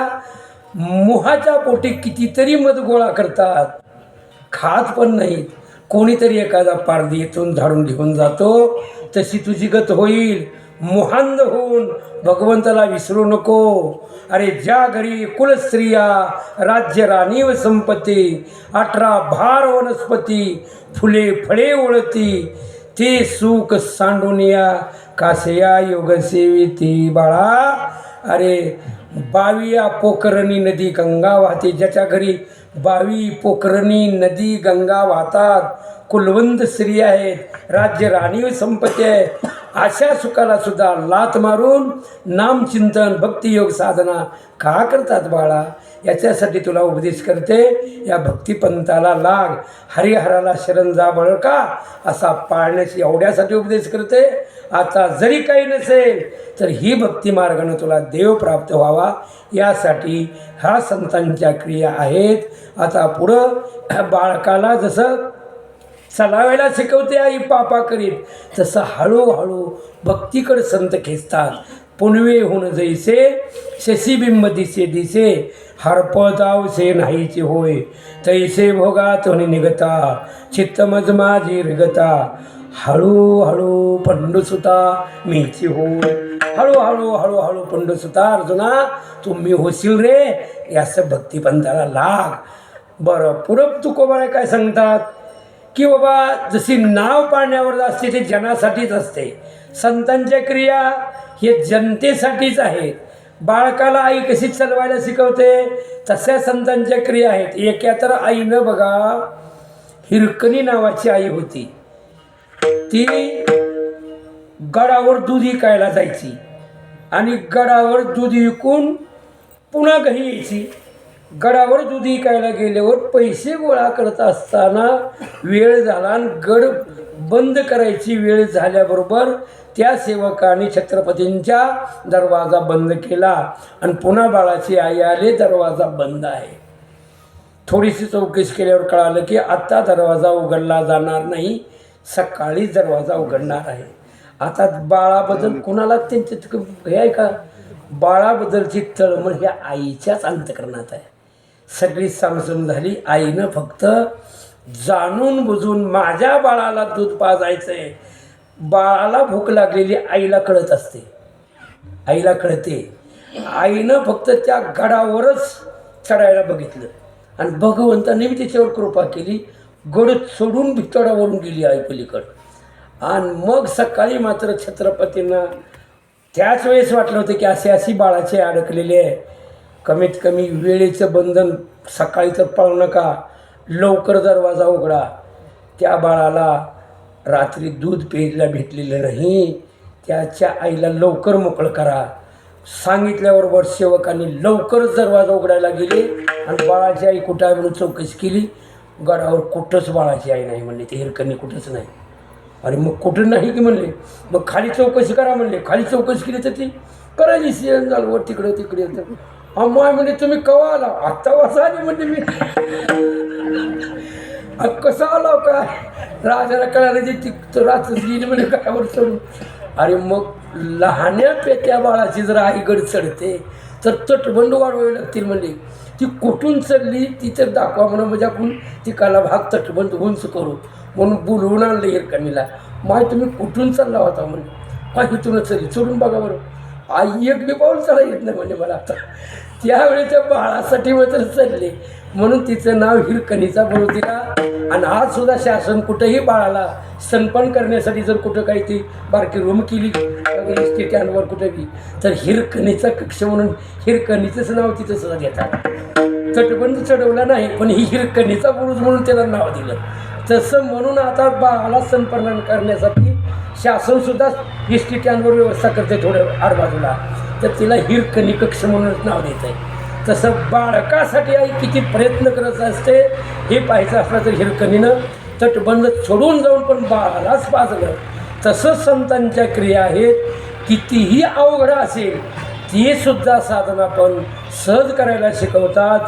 मोहाच्या पोटी कितीतरी मध गोळा करतात, खात पण नाहीत. कोणीतरी एखादा पारदी येथून झाडून घेऊन जातो, तशी तुझी गत होईल. मोहांध होऊन भगवंताला विसरू नको. अरे ज्या घरी कुलस्त्रिया राज्य राणी व संपत्ती 18 भार वनस्पती फुले फळे ओळती ते सुख सांडूनिया कासया योग सेविती. बाळा अरे 22 पोखरणी नदी गंगा वाहते. ज्याच्या घरी 22 पोखरणी नदी गंगा वाहतात, कुलवंत स्त्री आहेत, राज्य राणी संपत्ती आहे, अशा सुखाला सुद्धा लात मारून नामचिंतन भक्तियोग साधना का करतात बाळा? याच्यासाठी तुला उपदेश करते. या भक्तिपंथाला लाग, हरिहराला शरण जा बळका असा पाळण्याची एवढ्यासाठी उपदेश करते. आता जरी काही नसेल तर ही भक्ती मार्गाने तुला देव प्राप्त व्हावा यासाठी ह्या संतांच्या क्रिया आहेत. आता पुढं बाळकाला जसं चालावायला शिकवते आई पापा करीत, तसं हळूहळू भक्तीकडे संत खेचतात. पुनवे होऊन जैसे शशीबिंब दिसे दिसे हरपतावसे नाहीचे होय तैसे भोगातून निघता चित्तमज माझी रिगता हळूहळू पंडुसुता मीची होय. हळूहळू हळूहळू पंडुसुता अर्जुना तुम्ही होशील रे. याचं भक्तिपंथाला लाग. बरं पुढं तुकोबारा काय सांगतात की बाबा जशी नाव पाळण्यावर असते ते जनासाठीच असते, संतांच्या क्रिया हे जनतेसाठीच आहेत. बाळकाला आई कशी चालवायला शिकवते तशा संतांच्या क्रिया आहेत. एका तर आईनं बघा हिरकणी नावाची आई होती, ती गडावर दूध विकायला जायची आणि गडावर दूध विकून पुन्हा घरी यायची. गडावर दूध विकायला गेल्यावर पैसे गोळा करत असताना वेळ झाला आणि गड बंद करायची वेळ झाल्याबरोबर त्या सेवकाने छत्रपतींच्या दरवाजा बंद केला आणि पुन्हा बाळाची आई आले, दरवाजा बंद आहे. थोडीशी चौकशी केल्यावर कळालं की आत्ता दरवाजा उघडला जाणार नाही, सकाळी दरवाजा उघडणार आहे. आता बाळाबद्दल कुणाला त्यांचे हे आहे का? बाळाबद्दलची तळमळ ह्या आईच्याच अंतकरणात आहे. सगळी समजून झाली. आईनं फक्त जाणून बुजून माझ्या बाळाला दूध पाजायचं आहे. बाळाला भूक लागलेली आईला कळत असते, आईला कळते. आईनं फक्त त्या गडावरच चढायला बघितलं आणि भगवंताने तिच्यावर कृपा केली. गड सोडून भितडावरून गेली आई पलीकडं. आणि मग सकाळी मात्र छत्रपतींना त्याच वेळेस वाटलं होतं की अशी बाळाचे अडकलेले आहे. कमीत कमी वेळेचं बंधन, सकाळी तर पाळू नका, लवकर दरवाजा उघडा. त्या बाळाला रात्री दूध प्यायला भेटलेलं नाही, त्याच्या आईला लवकर मोकळं करा. सांगितल्याबरोबर सेवकांनी लवकरच दरवाजा उघडायला गेले आणि बाळाची आई कुठं आहे म्हणून चौकशी केली. गडावर कुठंच बाळाची आई नाही म्हणले, ते हिरकणी कुठंच नाही. अरे मग कुठं नाही की म्हणले, मग खाली चौकशी करा म्हणले. खाली चौकशी केली तर ती करायची सीएन झालं वर तिकडे तिकडे. अम्मा म्हणजे तुम्ही कवा आला? आत्ता वाजता आली म्हणजे मी. कसं आला काय? राजाला कळालं ती रात्रच गेली म्हणजे कायावर चढून. अरे मग लहान्या पेट्या बाळाची जर आईगड चढते तर तटबंड वाढवावे लागतील म्हणले. ती कुठून चढली ती तर दाखवा म्हणून म्हणजे आपण ती काला भाग तटबंद उंच करू म्हणून बोलवून आणलं हिरकणीला. माय तुम्ही कुठून चालला होता म्हणजे? काय इथूनच चढली, चढून बघा बरं. आई एक बी पाऊल चढा येत नाही म्हणजे मला आता. त्यावेळी त्या बाळासाठी मात्र चढले म्हणून तिचं नाव हिरकणीचा म्हणून दिला. आणि आज सुद्धा शासन कुठंही बाळाला स्तनपान करण्यासाठी जर कुठं काही ती बारकी रूम केली स्टेट्यांवर कुठंही तर हिरकणीचा कक्ष म्हणून हिरकणीचंच नाव तिथं सुद्धा घेतात. तटबंद चढवला नाही पण ही हिरकणीचा बुरुज म्हणून त्याला नाव दिलं. तसं म्हणून आता बाळाला स्तनपान करण्यासाठी शासनसुद्धा स्टेट्यांवर व्यवस्था करते थोड्या आडबाजूला. तर तिला हिरकणी कक्ष म्हणूनच नाव देत आहे. तसं बाळकासाठी आई किती प्रयत्न करत असते हे पाहायचं असलं तर हिरकणीनं तटबंद सोडून जाऊन पण बाळालाच पाजलं. तसंच संतांच्या क्रिया आहेत, कितीही अवघड असेल ती सुद्धा साधना पण सहज करायला शिकवतात.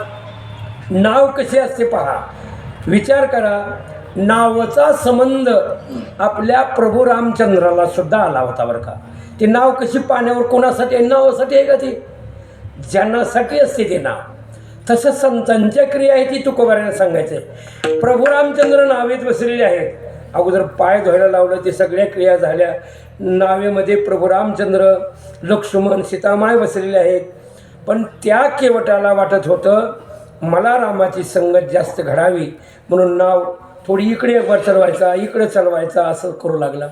नाव कसे असते पहा, विचार करा. नावाचा संबंध आपल्या प्रभू रामचंद्राला सुद्धा आला होता बरं का. ते नाव कशी पाण्यावर कोणासाठी आहे? नावासाठी आहे का ते? ज्ञानासाठी असते ते नाव. तसं संतांच्या क्रिया आहे ती तुकोबारायला सांगायचं आहे. प्रभू रामचंद्र नावेत बसलेले आहेत. अगोदर पाय धुवायला लावलं, ते सगळ्या क्रिया झाल्या. नावेमध्ये प्रभू रामचंद्र, लक्ष्मण, सीतामाय बसलेले आहेत. पण त्या केवटाला वाटत होतं मला रामाची संगत जास्त घडावी म्हणून नाव थोडी इकडे वर चलवायचा, इकडे चलवायचा, असं करू लागला.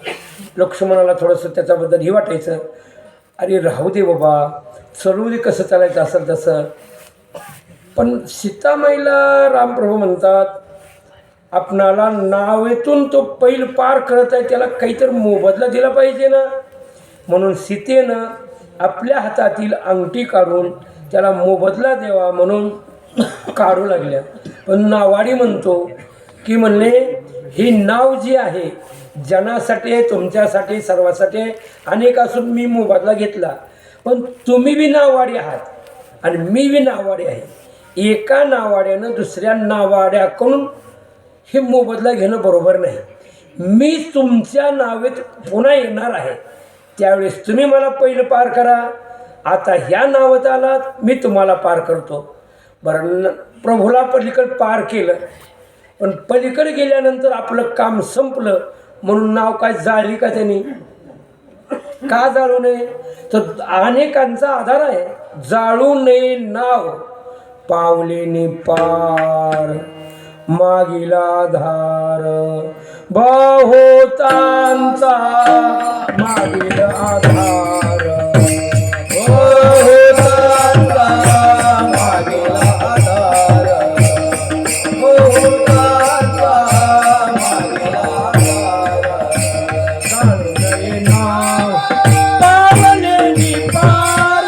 लक्ष्मणाला थोडंसं त्याच्याबद्दल ही वाटायचं, अरे राहू दे बाबा, चलू दे, कसं चालायचं असेल तसं. पण सीतामाईला रामप्रभू म्हणतात आपणाला नावेतून तो पैल पार करत आहे, त्याला काहीतरी मोबदला दिला पाहिजे ना. म्हणून सीतेनं आपल्या हातातील अंगठी काढून त्याला मोबदला द्यावा म्हणून काढू लागल्या. पण नावाडी म्हणतो की म्हणले ही नाव जी आहे जनासाठी आहे, तुमच्यासाठी, सर्वासाठी आहे. अनेक असून मी मोबदला घेतला, पण तुम्ही बी नावाडी आहात आणि मी बी नावाडी आहे. एका नावाड्यानं दुसऱ्या नावाड्याकडून हे मोबदला घेणं बरोबर नाही. मी तुमच्या नावेत पुन्हा येणार आहे, त्यावेळेस तुम्ही मला पहिलं पार करा. आता ह्या नावात आलात, मी तुम्हाला पार करतो. बरं, प्रभूला पलीकडे पार केलं, पण पलीकडे गेल्यानंतर आपलं काम संपलं म्हणून नाव काय जाळली का त्यांनी? का जाळू नये? तर अनेकांचा आधार आहे. जाळू नये नाव पावलेने पार, मागील आधार बहुतांचा, मागील आधार बहुतांचा, मागील आधार बहुतांचा, मागील आधार. जाणू नये नाव पावलेने पार,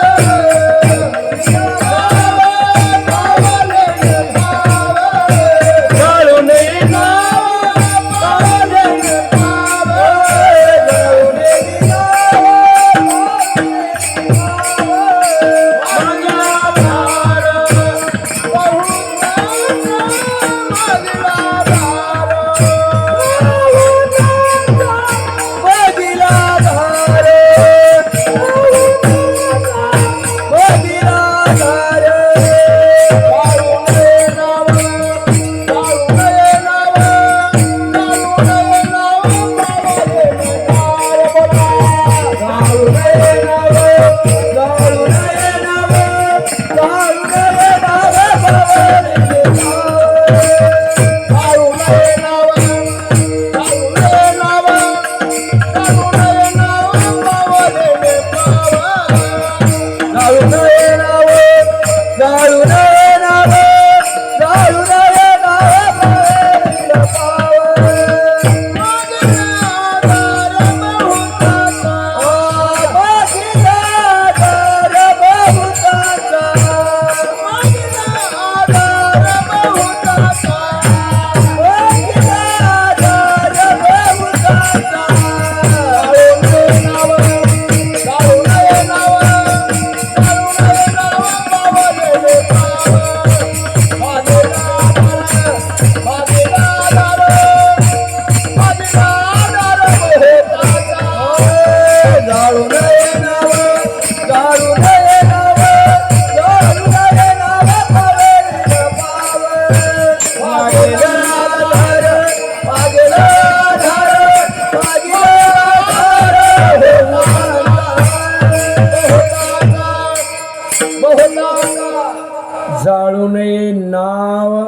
जाळू नये नाव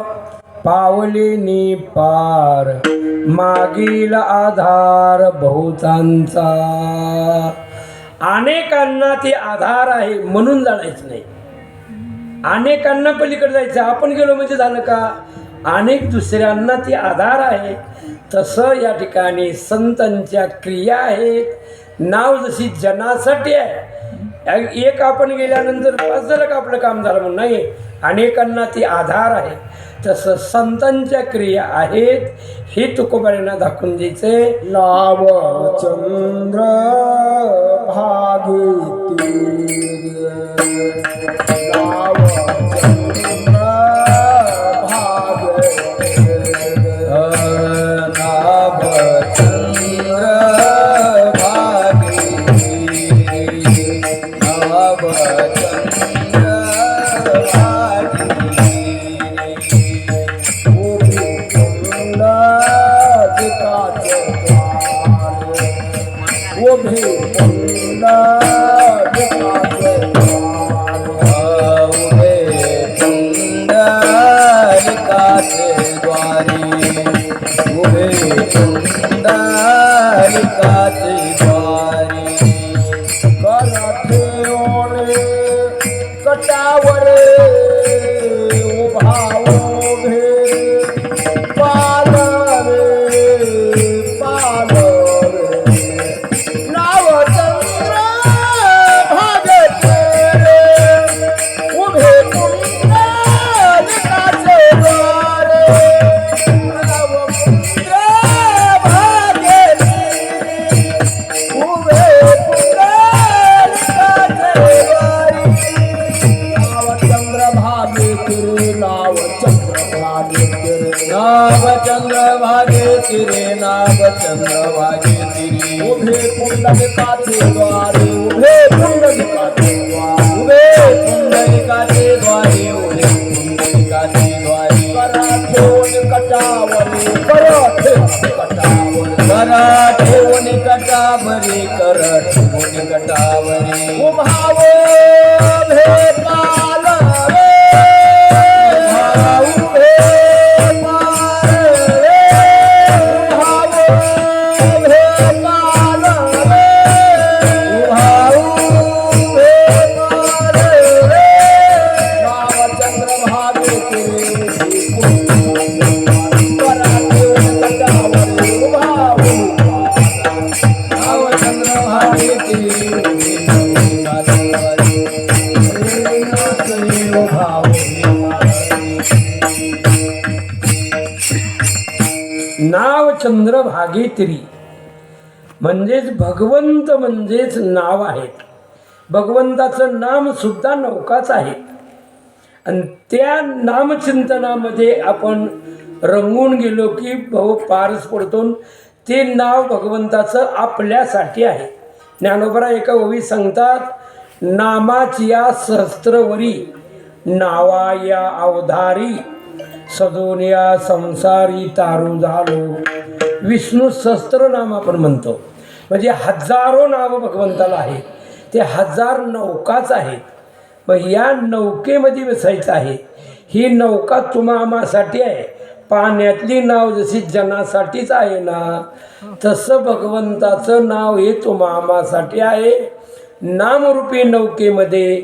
पावलेने पार, मागील आधार बहुतांचा. अनेकांना ते आधार आहे म्हणून जाणायचं नाही. अनेकांना पलीकडे जायचं, आपण गेलो म्हणजे झालं का? अनेक दुसऱ्यांना ते आधार आहे. तसं या ठिकाणी संतांच्या क्रिया आहेत. नाव जशी जनासाठी आहे, एक आपण गेल्यानंतर बस झालं का आपलं काम झालं म्हणून नाही, अनेकांना ती आधार आहे. तसं संतांच्या क्रिया आहेत, हे तुकोबाऱ्यांना दाखवून द्यायचे. नाव चंद्र भागीती नाव चंद्र भागीती नाव चंद्र भागीती नाव चंद्र भागीती उभी पुंडलिकाचे द्वार उभी पुंडलिकाचे द्वार उभे पुंडलिकाचे द्वारी उभे पुंडलिकाचे द्वारी कराठेओळे कटावर उभा उभे पालरे नाव चंद्र भागीती उभे पुंडलिकाचे द्वार नाव चंद्र भागीती उभे पुंडलिकाचे द्वारी नाव चंद्र भागीती नाव चंद्र भागीती नाव चंद्र भागीती नाव चंद्र भागीती उभे पुंडलिकाचे द्वारी उभे पुंडलिकाचे द्वार उभे पुंडलिकाचे द्वारी उभे पुंडलिकाचे द्वारी कराठेओन कटावरी कराठेओन कटावरी कराठेओन कटावरी उभावो भे पालरे उभे पालरे उभावो भे पालरे उभावो भे पालरे नाव चंद्र भागीती कराठेओन कटावरी उभावो नाव चंद्र भागीती नाव चंद्र भागीतिरी म्हणजेच भगवंत म्हणजेच नाव आहेत. भगवंताचं नाम सुद्धा नौकाच आहे. आणि त्या नामचिंतनामध्ये आपण रंगून गेलो की भाऊ पारस पडतो. ते नाव भगवंताचं आपल्यासाठी आहे. ज्ञानोबरा एका ओवी सांगतात, नामाची या सहस्त्रवरी नावा या अवधारी सजोनिया संसारी तारू झालो. विष्णू सहस्त्रनाम आपण म्हणतो, म्हणजे हजारो नाव भगवंताला आहेत. ते हजार नौकाच आहेत. मग या नौकेमध्ये बसायचं आहे. ही नौका तुम्हा आम्हासाठी आहे. पाण्यातली नाव जशी जनासाठीच आहे ना, तसं भगवंताचं नाव हे तुम्हा आम्हासाठी आहे. नामरूपी नौकेमध्ये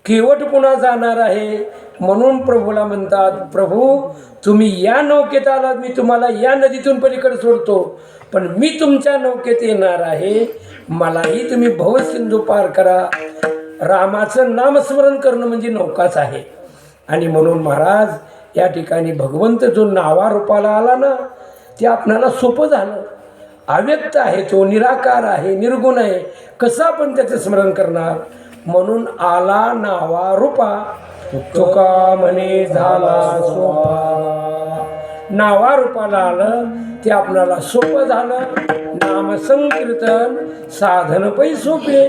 केवट पुन्हा जाणार आहे. म्हणून प्रभूला म्हणतात, प्रभू तुम्ही या नौकेत आलात, मी तुम्हाला या नदीतून पलीकडे सोडतो, पण मी तुमच्या नौकेत येणार आहे. मलाही तुम्ही भवसिंधू पार करा. रामाचं नामस्मरण करणं म्हणजे नौकाच आहे. आणि म्हणून महाराज या ठिकाणी भगवंत जो नावारूपाला आला ना, ते आपणाला सोपं झालं. अव्यक्त आहे तो, निराकार आहे, निर्गुण आहे. कसं आपण त्याचं स्मरण करणार? म्हणून आला नावा रूपा, तुका म्हणे झाला सोपा. नावा रूपाला आलं ते आपल्याला सोपं झालं. नामसंकीर्तन साधन पै सोपे,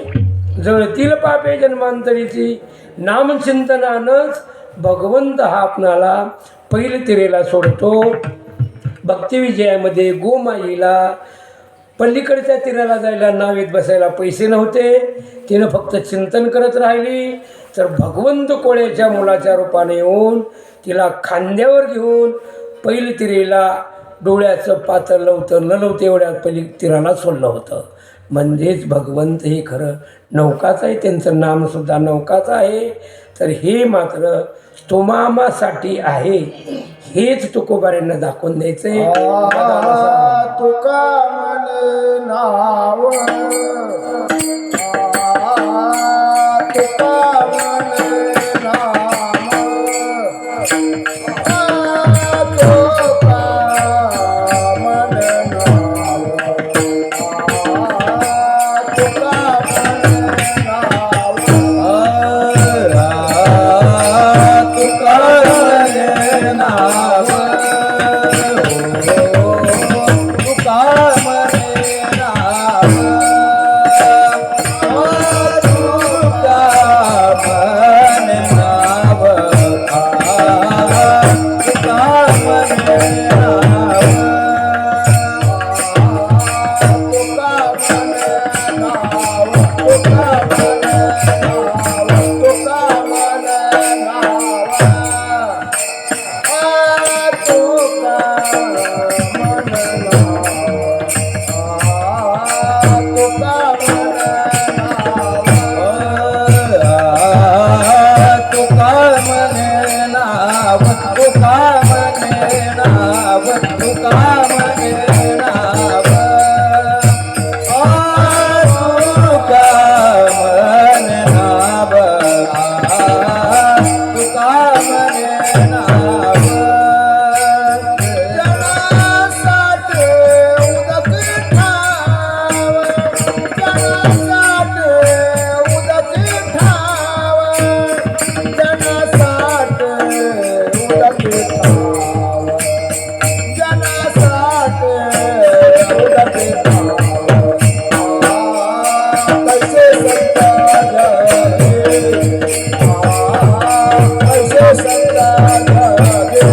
जळतील पापे जन्मांतरीची. नामचिंतनानंच भगवंत हा आपणाला पहिले तिरेला सोडतो. भक्तिविजयामध्ये गोमाईला पलीकडच्या तीराला जायला नावेत बसायला पैसे नव्हते. तिनं फक्त चिंतन करत राहिली, तर भगवंत कोळ्याच्या मुलाच्या रूपाने येऊन तिला खांद्यावर घेऊन पहिली तिरेला डोळ्याचं पातळ लवतं न लवतं एवढ्या पहिली तीराला सोडलं होतं. म्हणजेच भगवंत हे खरं नौकाच आहे, त्यांचं नामसुद्धा नौकाच आहे. तर हे मात्र स्तोमामासाठी आहे, हेच तुकोबाऱ्यांना दाखवून द्यायचंय. तुका म्हणे नाव तुका म्हणे नाम तुका म्हणे नाम तुका म्हणे नाम तुका म्हणे नाव तुका म्हणे नाव तुका म्हणे नाव तुका म्हणे नाव तुका म्हणे नाव तुका म्हणे नाव तुका म्हणे नाव तुका म्हणे नाव तुका म्हणे नाव जनासाठी उदक ठाव जनासाठी उदक ठाव जनासाठी उदक ठाव जनासाठी उदक ठाव कैसे संता जगे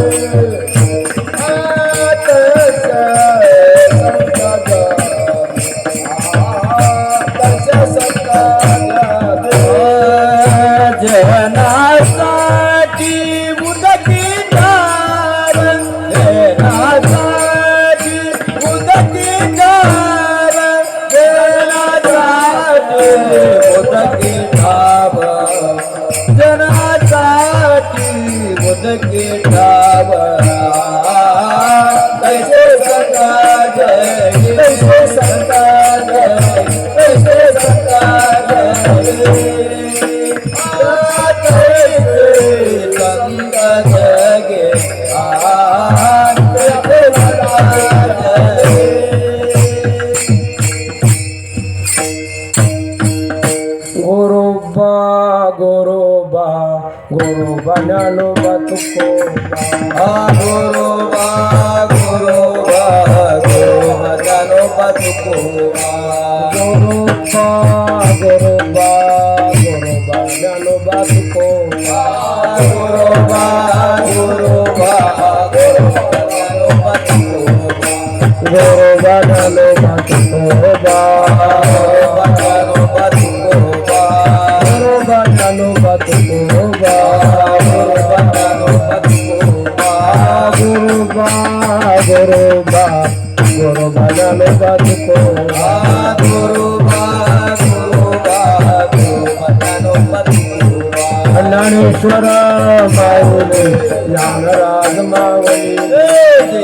कैसे संता जगे जनासाठी उदकी ठाव जनासाठी उदकी ठाव जनासाठी उदकी ठाव जनासाठी उदकी ठाव कैसे सका जय कैसे सका जय कैसे सका जय जगे गोरोबा गोरोबा गोरोबा ज्ञानोबा तुकोबा गोरोबा गोरोबा गोरोबा जानोबा तुकोबा गोरोबा गोरोबा गोरोबा ज्ञानोबा तुकोबा गोरोबा गोरोबा गोरोबा जानोबा तुकोबा गोरोबा ज्ञानोबा तुकोबा गोरोबा जानोबा तुकोबा गोरोबा ज्ञानोबा तुकोबा गोरोबा जानोबा तुकोबा गोरोबा गोरोबा गोरोबा ज्ञानोबा तुकोबा गोरोबा गोरोबा गोरोबा जानोबा तुकोबा ज्ञानेश्वर माऊली ज्ञानराज माऊली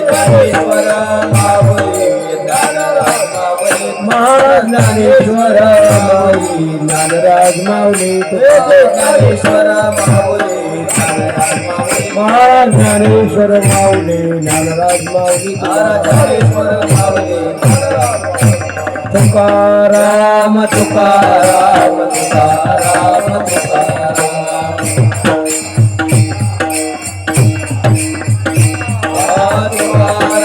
ज्ञानेश्वर माऊली ज्ञानराज माऊली महाज्ञानेश्वर माऊली ज्ञानराज माऊली ज्ञानेश्वर माऊली ज्ञानराज माऊली महाज्ञानेश्वर माऊली ज्ञानराज माऊली ज्ञानेश्वर माऊली ज्ञानराज तुकाराम तुकाराम तुकाराम तुकाराम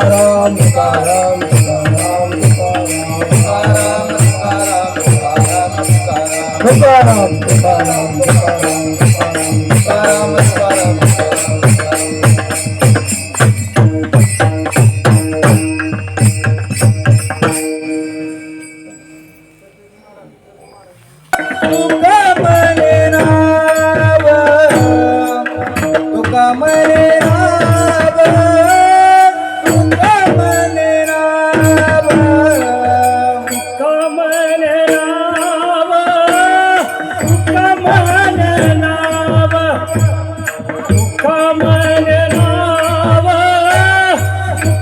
तुकाराम तुकाराम तुकाराम तुकाराम तुकाराम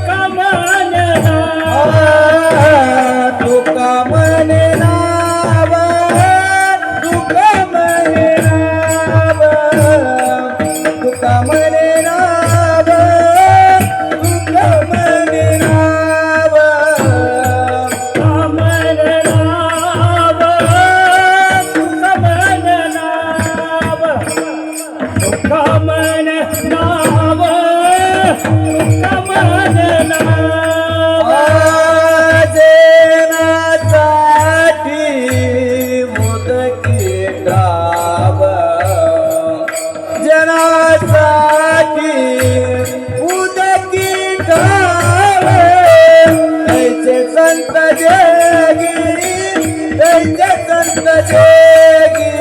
Come जगी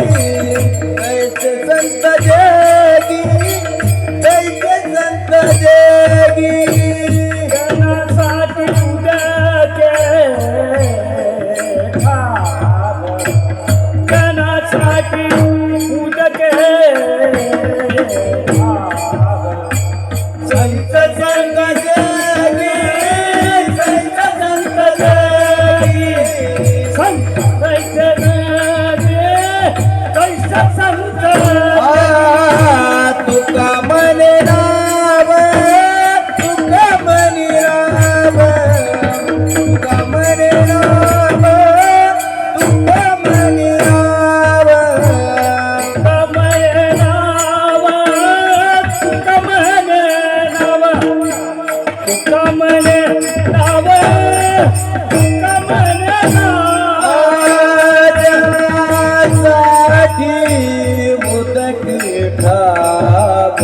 कैसे संत जगी कैसे संत जगी जनासाठी उदके जनासाठी उदके संत संत जगी संत संत जगी संत कैसे संत तुका म्हणे राम तुका म्हणे राम तुका म्हणे राम तुका म्हणे राम कमले नाव कमले नाव कमले नाव कमले नाव जनासाठी मुदकी ठाक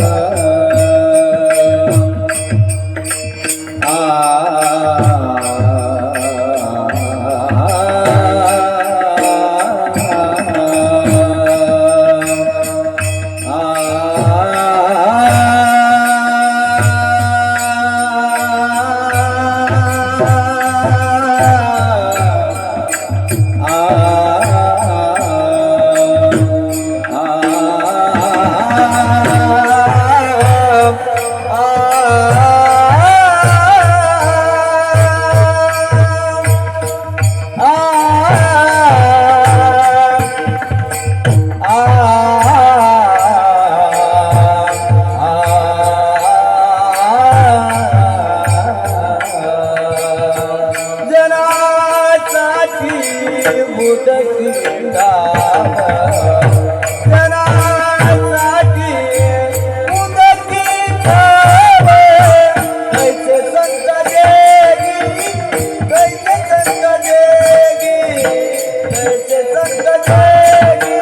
जनासाठी मुदकी ठाक जनासाठी मुदकी ठाक कैसे संत जगी कैसे संत जगी कैसे संत जगी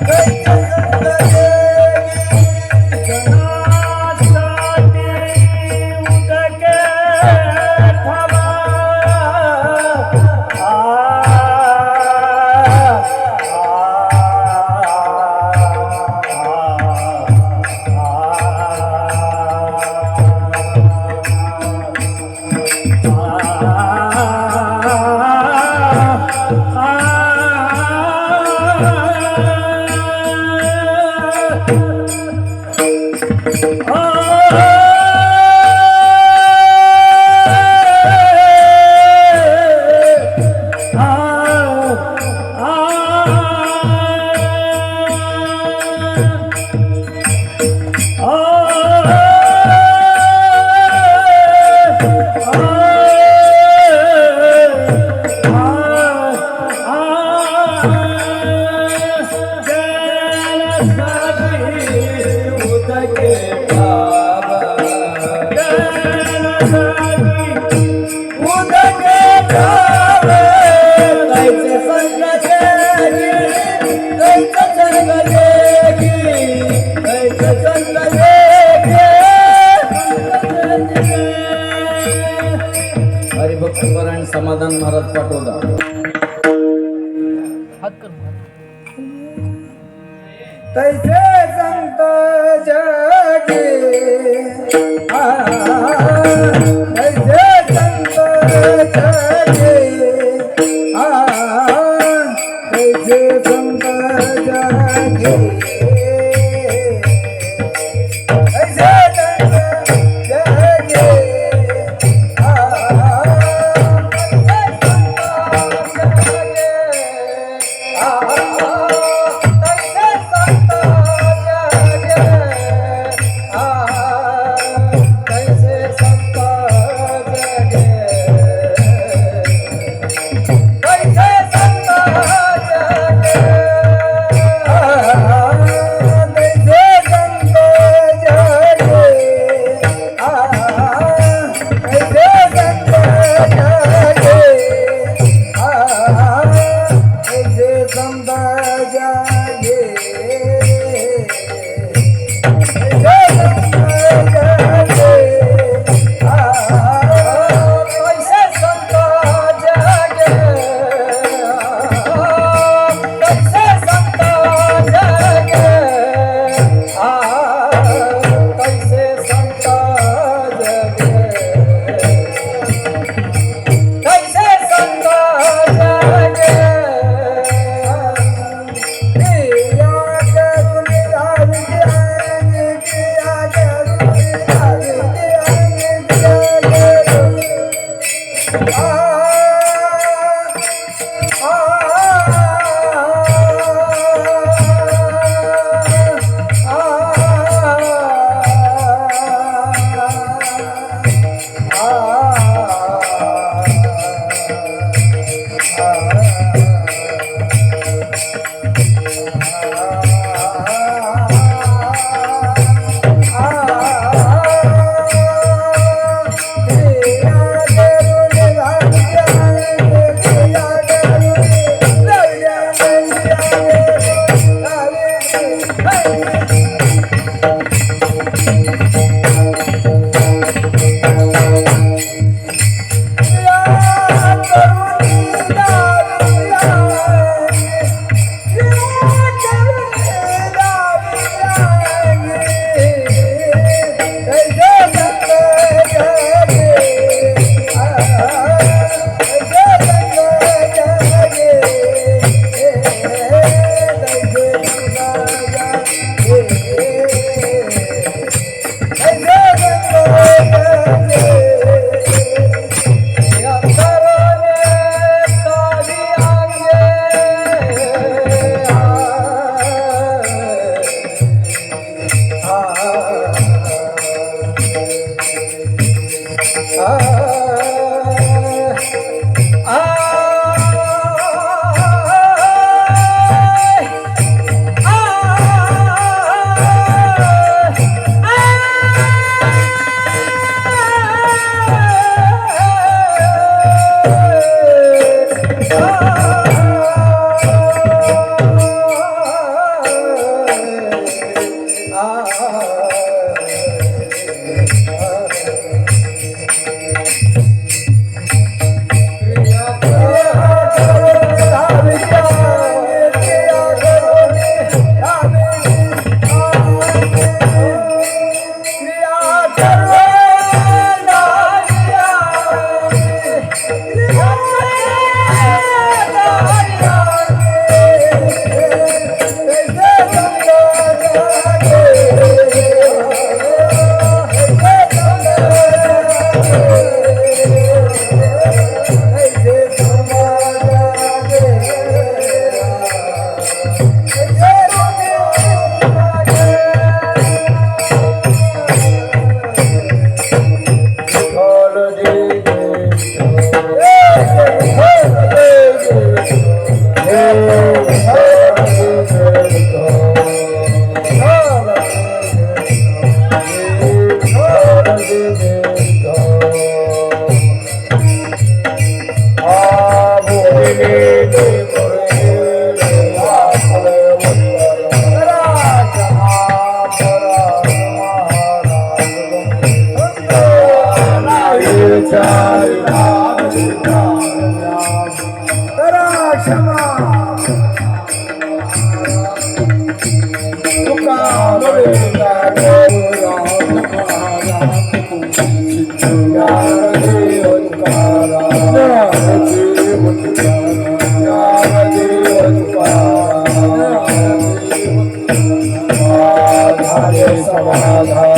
कैसे संत जगी जनासाठी उदके ठवा हरिभक्तपरायण समाधान महाराज पाटोदा तैसे संत जगे तैसे संत जगे तैसे संत जगे तैसे संत जगे समाधान